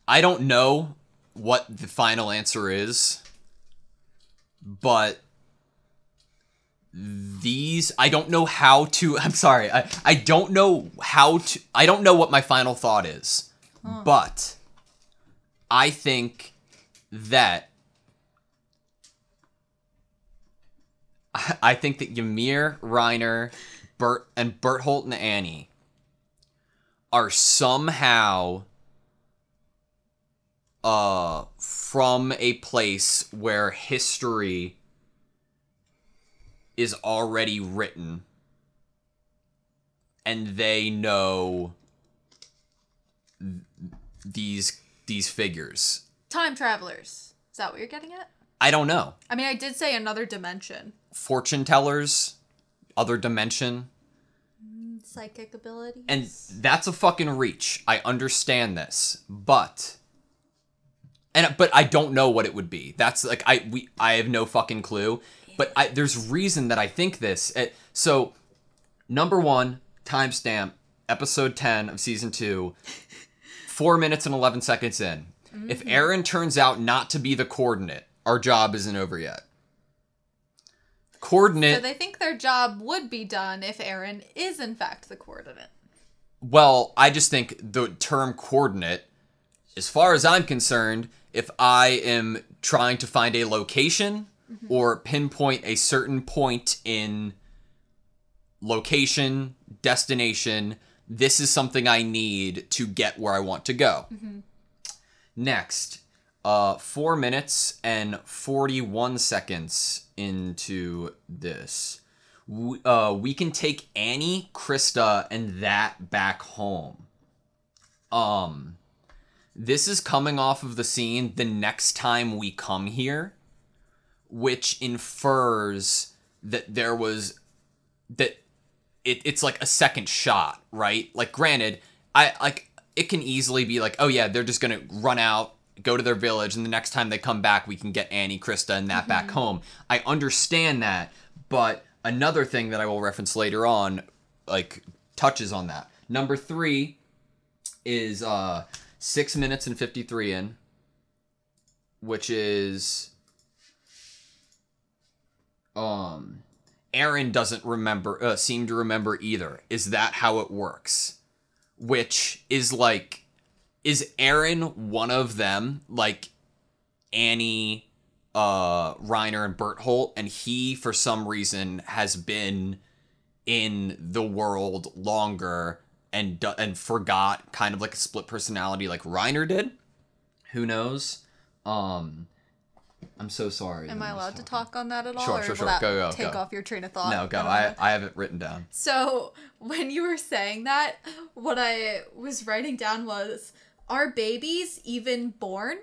I don't know what the final answer is, but I don't know how to, I'm sorry, I don't know how to, I don't know what my final thought is, but I think that Ymir, Reiner, Bertholdt and Annie are somehow from a place where history is already written, and they know these figures. Time travelers. Is that what you're getting at? I don't know. I mean, I did say another dimension. Fortune tellers, other dimension. Psychic abilities. And that's a fucking reach. I understand this, but I don't know what it would be. That's like I have no fucking clue. But there's reason that I think this. So, number 1, timestamp, episode 10 of season 2, 4 minutes and 11 seconds in. Mm-hmm. If Aaron turns out not to be the coordinate, our job isn't over yet. Coordinate. So they think their job would be done if Aaron is in fact the coordinate. Well, I just think the term coordinate, as far as I'm concerned, if I am trying to find a location or pinpoint a certain point in location, destination, this is something I need to get where I want to go. Mm-hmm. Next, 4 minutes and 41 seconds into this. We can take Annie, Krista, and that back home. This is coming off of the scene The Next Time We Come Here, which infers that there was that it's like a second shot, right? Like, granted, it can easily be like, oh yeah, they're just gonna run out, go to their village, and the next time they come back, we can get Annie, Krista, and that back home. I understand that, but another thing that I will reference later on, like, touches on that. Number 3 is 6 minutes and 53 in, which is Aaron doesn't remember, seem to remember either. Is that how it works? Which is like, is Aaron one of them, like Annie, Reiner, and Berthold, and he, for some reason, has been in the world longer and forgot, kind of like a split personality like Reiner did? Who knows? I'm so sorry. Am I allowed to talk on that at all? Sure, or sure. will that Go. take off your train of thought? No, go. I have it written down. So, when you were saying that, what I was writing down was, are babies even born?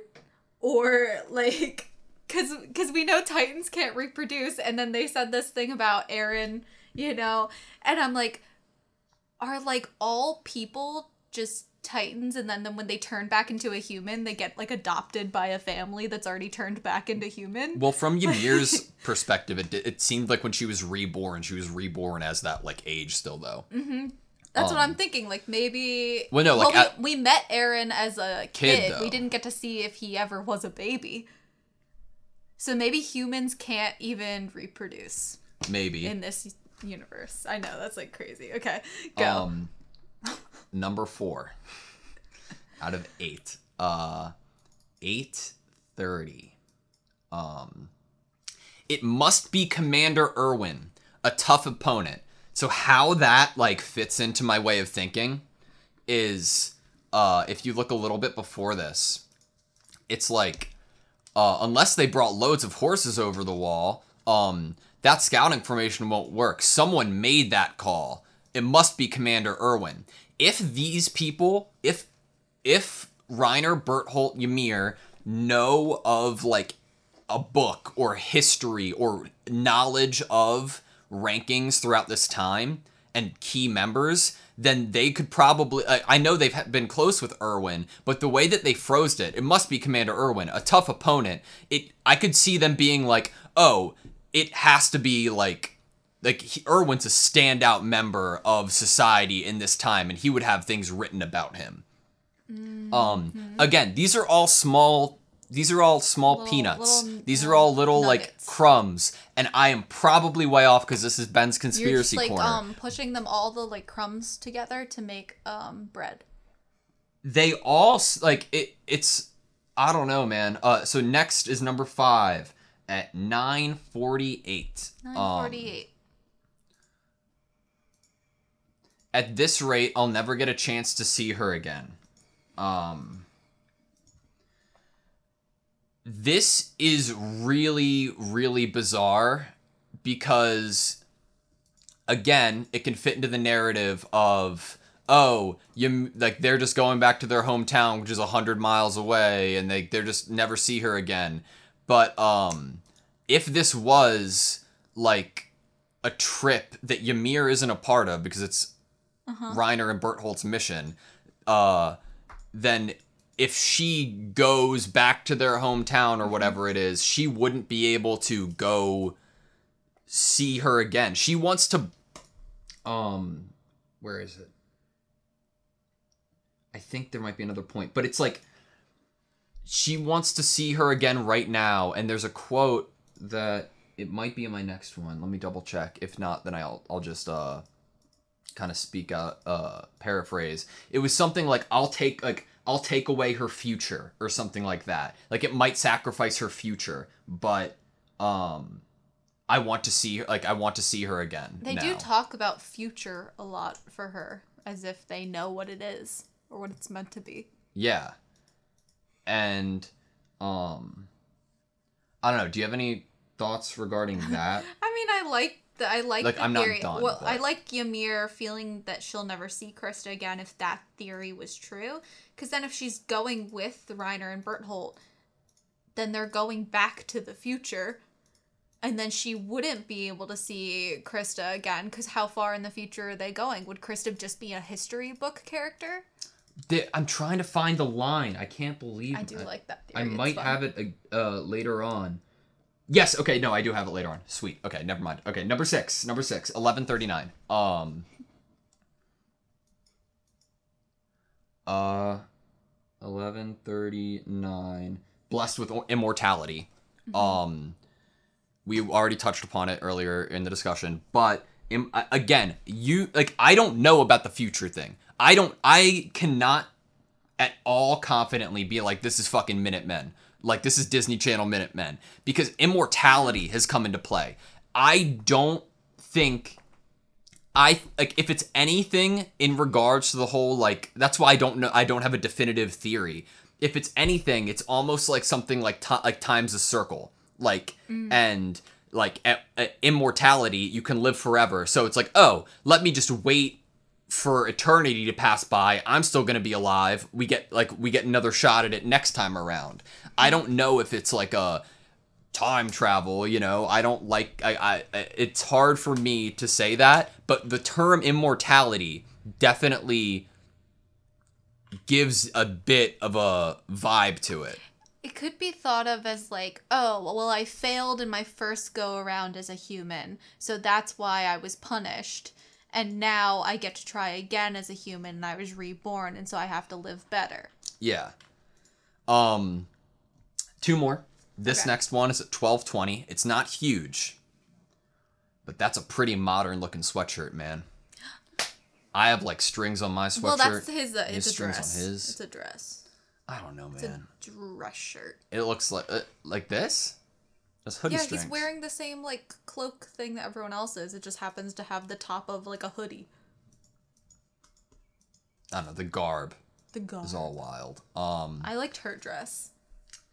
Or, like, because we know Titans can't reproduce, and then they said this thing about Aaron, you know? And I'm like, are, like, all people just Titans, and then when they turn back into a human, they get, like, adopted by a family that's already turned back into human? Well, from Ymir's perspective, it seemed like when she was reborn as that, like, age still, though. Mm-hmm. That's what I'm thinking. Like, maybe... Well, no, like... we met Aaron as a kid. Though. We didn't get to see if he ever was a baby. So maybe humans can't even reproduce. Maybe. In this universe. I know, that's, like, crazy. Okay, go. Number 4 out of 8. 8:30. It must be Commander Irwin, a tough opponent. So how that, like, fits into my way of thinking is, if you look a little bit before this, it's like, unless they brought loads of horses over the wall, that scouting formation won't work. Someone made that call. It must be Commander Irwin. If these people, if Reiner, Berthold, Ymir know of, like, a book or history or knowledge of rankings throughout this time and key members, then they could probably... I know they've been close with Irwin, but the way that they froze it must be Commander Irwin, a tough opponent. I could see them being like, oh, it has to be, like Irwin's a standout member of society in this time, and he would have things written about him. Mm-hmm. Again, these are all small peanuts. These are all little nuggets. Like, crumbs, and I am probably way off because this is Ben's conspiracy corner. You're just, pushing them all the, like, crumbs together to make bread. They all, like, it's I don't know, man. So next is number 5 at 9:48. 9:48. At this rate, I'll never get a chance to see her again. This is really, really bizarre because, again, it can fit into the narrative of, oh, they're just going back to their hometown, which is 100 miles away, and they're just never see her again. But if this was like a trip that Ymir isn't a part of because it's Reiner and Bertholdt's mission, then if she goes back to their hometown or whatever it is, she wouldn't be able to go see her again. She wants to, where is it? I think there might be another point, but it's like, she wants to see her again right now. And there's a quote that it might be in my next one. Let me double check. If not, then I'll just, kind of speak out, paraphrase. It was something like, I'll take away her future or something like that. Like, it might sacrifice her future, but I want to see her, again. They do talk about future a lot for her, as if they know what it is or what it's meant to be. Yeah. And I don't know, do you have any thoughts regarding that? I mean, I like the I'm theory. not done. Well, but... I like Ymir feeling that she'll never see Krista again if that theory was true. Because then if she's going with Reiner and Bertholdt, then they're going back to the future. And then she wouldn't be able to see Krista again. Because how far in the future are they going? Would Krista just be a history book character? I'm trying to find the line. I can't believe I do like that theory. I might have it later on. Yes, okay, no, I do have it later on. Sweet. Okay, never mind. Okay, number 6, 1139. 1139. Blessed with immortality. We already touched upon it earlier in the discussion, but again, I don't know about the future thing. I cannot at all confidently be like, this is fucking Minutemen. Like, this is Disney Channel Minutemen. Because immortality has come into play. I don't think... if it's anything in regards to the whole, like... That's why I don't have a definitive theory. If it's anything, it's almost like something like time's a circle. Like, and... Like, immortality, you can live forever. So it's like, oh, let me just wait for eternity to pass by. I'm still going to be alive. We get another shot at it next time around. I don't know if it's like a time travel, you know. I don't like, it's hard for me to say that, but the term immortality definitely gives a bit of a vibe to it. It could be thought of as like, oh, well, I failed in my first go around as a human, so that's why I was punished. And now I get to try again as a human, and I was reborn, and so I have to live better. Yeah. 2 more. This next one is at 1220. It's not huge, but that's a pretty modern looking sweatshirt, man. I have like strings on my sweatshirt. Well, that's his. It's a strings dress. on his. It's a dress. I don't know, man. It's a dress shirt. It looks like this. That's hoodie strings. Yeah, he's wearing the same like cloak thing that everyone else is. It just happens to have the top of like a hoodie. I don't know. The garb is all wild. I liked her dress.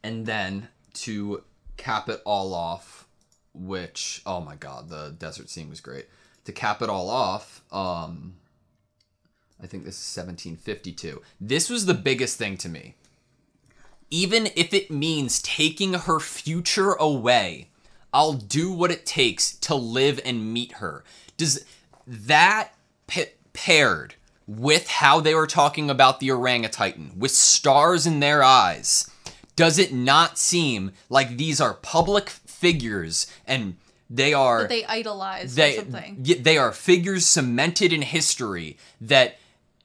And then to cap it all off, which, oh my god, the desert scene was great. To cap it all off, I think this is 1752. This was the biggest thing to me. Even if it means taking her future away, I'll do what it takes to live and meet her. Does that paired with how they were talking about the orangutan, with stars in their eyes, does it not seem like these are public figures and they are... That they idolize or something. They are figures cemented in history that...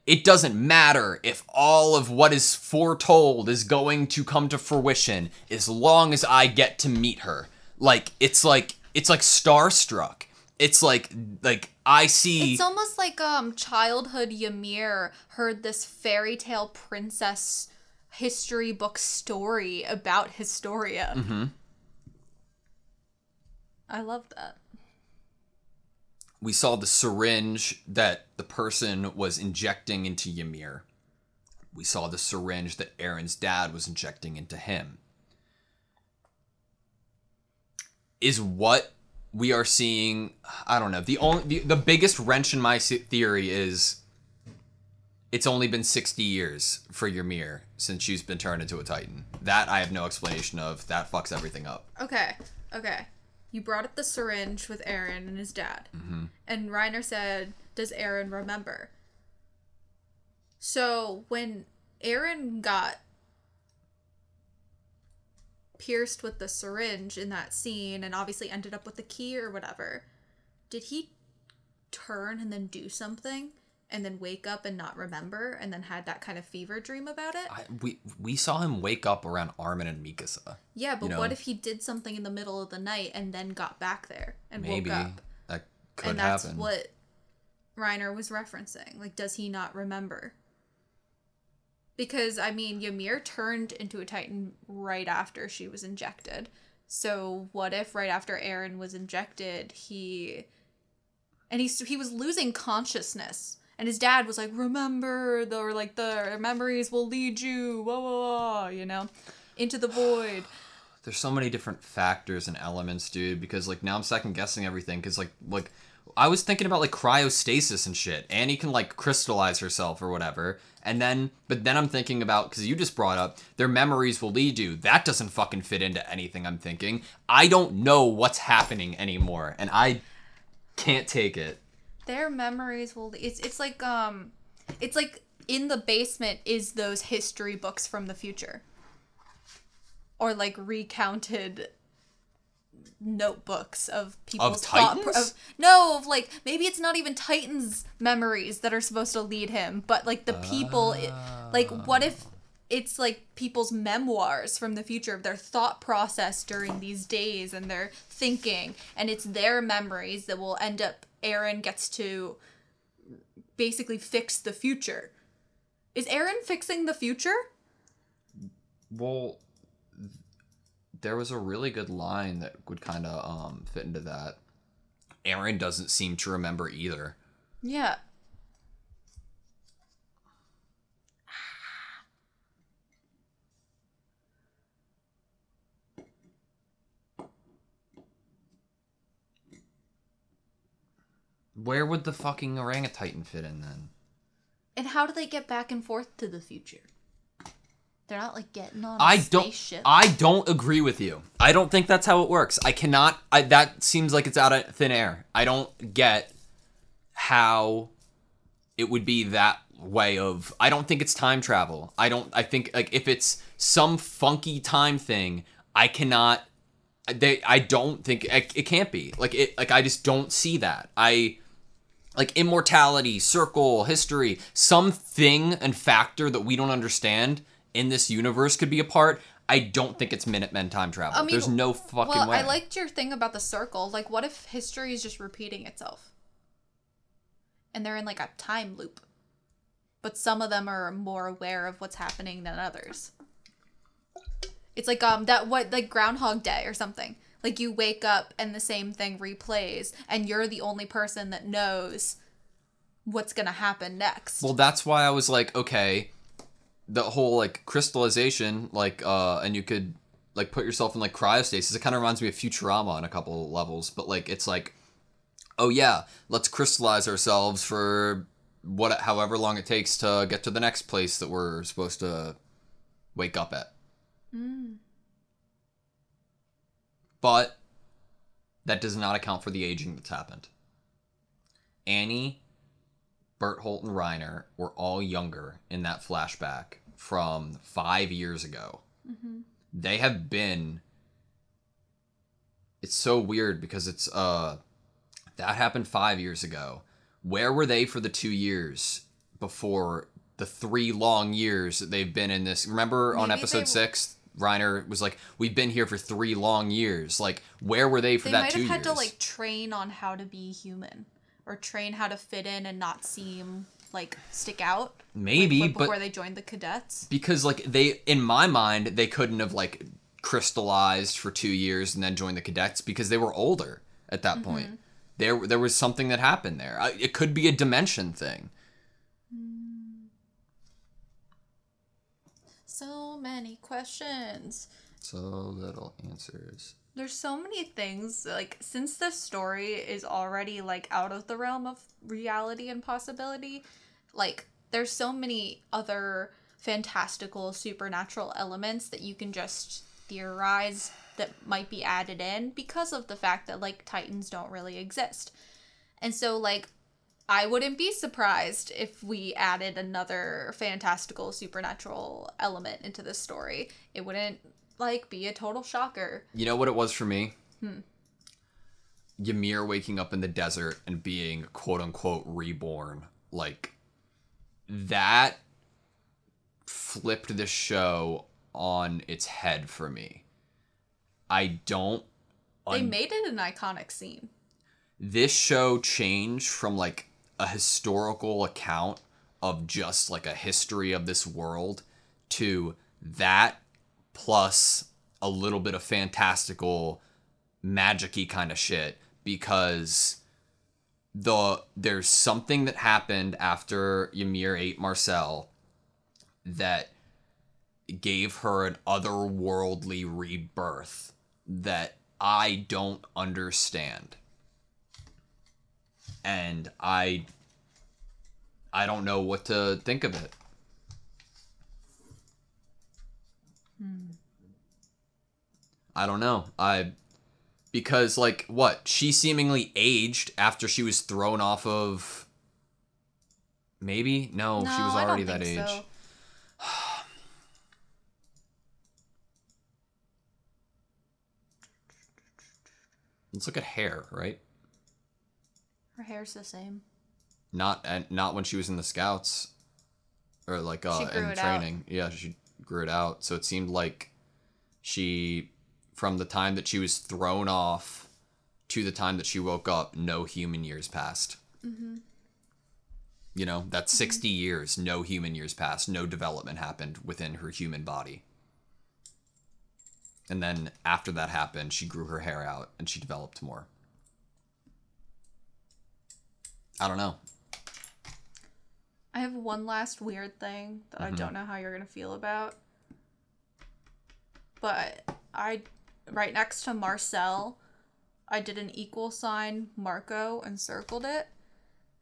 It doesn't matter if all of what is foretold is going to come to fruition as long as I get to meet her. Like it's like starstruck. It's like I see. It's almost like childhood Ymir heard this fairy tale princess history book story about Historia. Mm-hmm. I love that. We saw the syringe that the person was injecting into Ymir. We saw the syringe that Aaron's dad was injecting into him. Is what we are seeing, I don't know, the biggest wrench in my theory is it's only been 60 years for Ymir since she's been turned into a Titan. That I have no explanation of. That fucks everything up. Okay. You brought up the syringe with Eren and his dad. Mm-hmm. And Reiner said, does Eren remember? So when Eren got pierced with the syringe in that scene and obviously ended up with the key or whatever, did he turn and then do something and then wake up and not remember and then had that kind of fever dream about it? We saw him wake up around Armin and Mikasa. Yeah, but what if he did something in the middle of the night and then got back there and woke up? That could and happen. that's what Reiner was referencing. Like, does he not remember? Because, I mean, Ymir turned into a Titan right after she was injected. So what if right after Eren was injected, he was losing consciousness, and his dad was like, remember, the memories will lead you, whoa, whoa, whoa, you know, into the void. There's so many different factors and elements, dude, because, like, now I'm second guessing everything, because, like, I was thinking about, like, cryostasis and shit. Annie can, like, crystallize herself or whatever. But then I'm thinking about, because you just brought up, their memories will lead you. That doesn't fucking fit into anything I'm thinking. I don't know what's happening anymore, and I can't take it. Their memories will... It's like in the basement is those history books from the future. Or, like, recounted notebooks of people's Titans? of like, maybe it's not even Titans memories that are supposed to lead him, but like the people, like, what if it's like people's memoirs from the future of their thought process during these days and their thinking, and it's their memories that will end up, Eren gets to basically fix the future. Is Eren fixing the future? Well, there was a really good line that would kind of fit into that. Eren doesn't seem to remember either. Yeah. Where would the fucking orangutan fit in then? And how do they get back and forth to the future? They're not, like, getting on a spaceship. I don't agree with you. I don't think that's how it works. That seems like it's out of thin air. I don't get how it would be that way of... I don't think it's time travel. I think, like, if it's some funky time thing, I don't think... It can't be. I just don't see that. Like, immortality, circle, history, something and factor that we don't understand in this universe could be a part. I don't think it's Minutemen time travel. I mean, there's no fucking way. I liked your thing about the circle. Like, what if history is just repeating itself? And they're in, like, a time loop. But some of them are more aware of what's happening than others. It's like, like Groundhog Day or something. Like, you wake up and the same thing replays, and you're the only person that knows what's gonna happen next. Well, that's why I was like, okay, the whole, like, crystallization, like, and you could, like, put yourself in, like, cryostasis. It kind of reminds me of Futurama on a couple levels, but, like, it's like, oh yeah, let's crystallize ourselves for however long it takes to get to the next place that we're supposed to wake up at. But that does not account for the aging that's happened. Annie, Bertholdt, and Reiner were all younger in that flashback from 5 years ago. Mm-hmm. They have been... It's so weird because it's... that happened 5 years ago. Where were they for the 2 years before the 3 long years that they've been in this? Remember on episode 6, Reiner was like, we've been here for 3 long years. Like, where were they for that 2 years? They might have had to, like, train on how to be human. Or train how to fit in and not seem, like, stick out. Maybe, like, but... Before they joined the cadets. Because, like, they... In my mind, they couldn't have, like, crystallized for 2 years and then joined the cadets because they were older at that point. There was something that happened there. It could be a dimension thing. So many questions. So little answers. There's so many things, like, since this story is already, like, out of the realm of reality and possibility, like, there's so many other fantastical, supernatural elements that you can just theorize that might be added in because of the fact that, like, Titans don't really exist. And so, like, I wouldn't be surprised if we added another fantastical, supernatural element into this story. It wouldn't, like, be a total shocker. You know what it was for me? Ymir waking up in the desert and being quote-unquote reborn. Like, that flipped the show on its head for me. I don't... They made it an iconic scene. This show changed from, like, a historical account of just, like, a history of this world to that plus a little bit of fantastical, magic-y kind of shit, because there's something that happened after Ymir ate Marcel that gave her an otherworldly rebirth that I don't understand. And I don't know what to think of it. I don't know. Because, like, what? She seemingly aged after she was thrown off of... Maybe? No, she was already that age. So. Let's look at hair, right? Her hair's the same. Not when she was in the Scouts. Or, like, in training. Yeah, she grew it out. So it seemed like she... From the time that she was thrown off to the time that she woke up, no human years passed. Mm-hmm. You know, that's 60 years, no human years passed. No development happened within her human body. And then after that happened, she grew her hair out and she developed more. I don't know. I have one last weird thing that I don't know how you're going to feel about. But right next to Marcel, I did an equal sign Marco and circled it.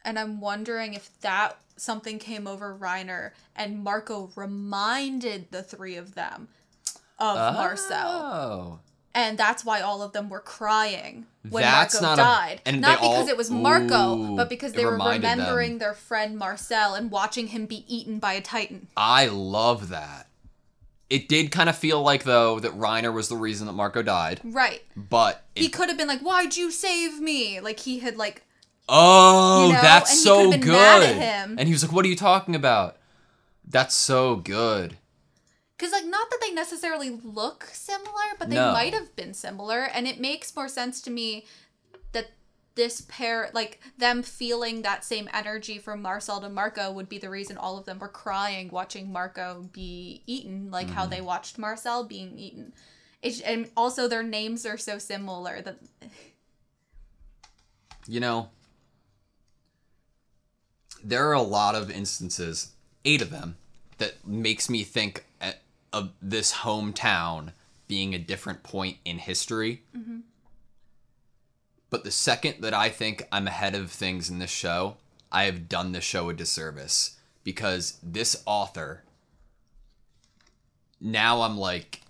And I'm wondering if that something came over Reiner and Marco reminded the three of them of Marcel. And that's why all of them were crying when Marco died. Not because it was Marco, but because they were remembering their friend Marcel and watching him be eaten by a Titan. I love that. It did kind of feel like, though, that Reiner was the reason that Marco died. Right. But... he could have been like, why'd you save me? Like, he had, like... Oh, you know, that's so good. Mad at him. And he was like, what are you talking about? That's so good. Because, like, not that they necessarily look similar, but they might have been similar. And it makes more sense to me that this pair, like, them feeling that same energy from Marcel to Marco would be the reason all of them were crying watching Marco be eaten, like how they watched Marcel being eaten. And also their names are so similar that... You know, there are a lot of instances, 8 of them, that makes me think of this hometown being a different point in history. Mm-hmm. But the second that I think I'm ahead of things in this show, I have done the show a disservice. Because this author, now I'm like,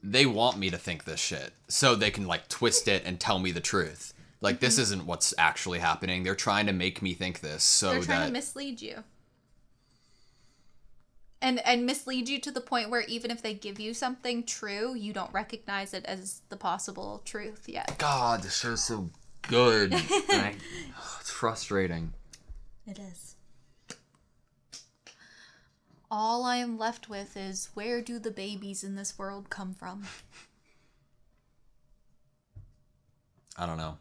they want me to think this shit. So they can, like, twist it and tell me the truth. Like, this isn't what's actually happening. They're trying to make me think this so they're trying to mislead you. And mislead you to the point where even if they give you something true, you don't recognize it as the possible truth yet. God, this show's so good. It's frustrating. It is. All I am left with is, where do the babies in this world come from? I don't know.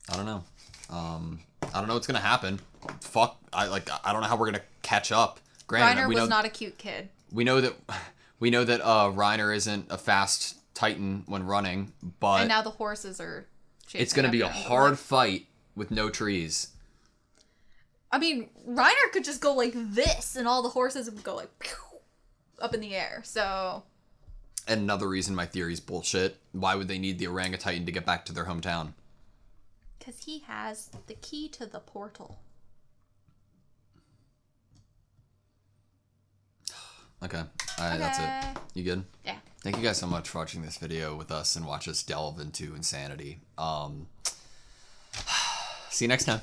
I don't know what's gonna happen. Fuck. I don't know how we're gonna catch up. Granted, Reiner was not a cute kid. We know that Reiner isn't a fast Titan when running, but and now the horses are chasing. It's gonna be a hard fight with no trees. I mean, Reiner could just go like this, and all the horses would go like pew, up in the air. So another reason my theory's bullshit. Why would they need the orangutan to get back to their hometown? Because he has the key to the portal. Okay. That's it. You good? Yeah. Thank you guys so much for watching this video with us and watch us delve into insanity. See you next time.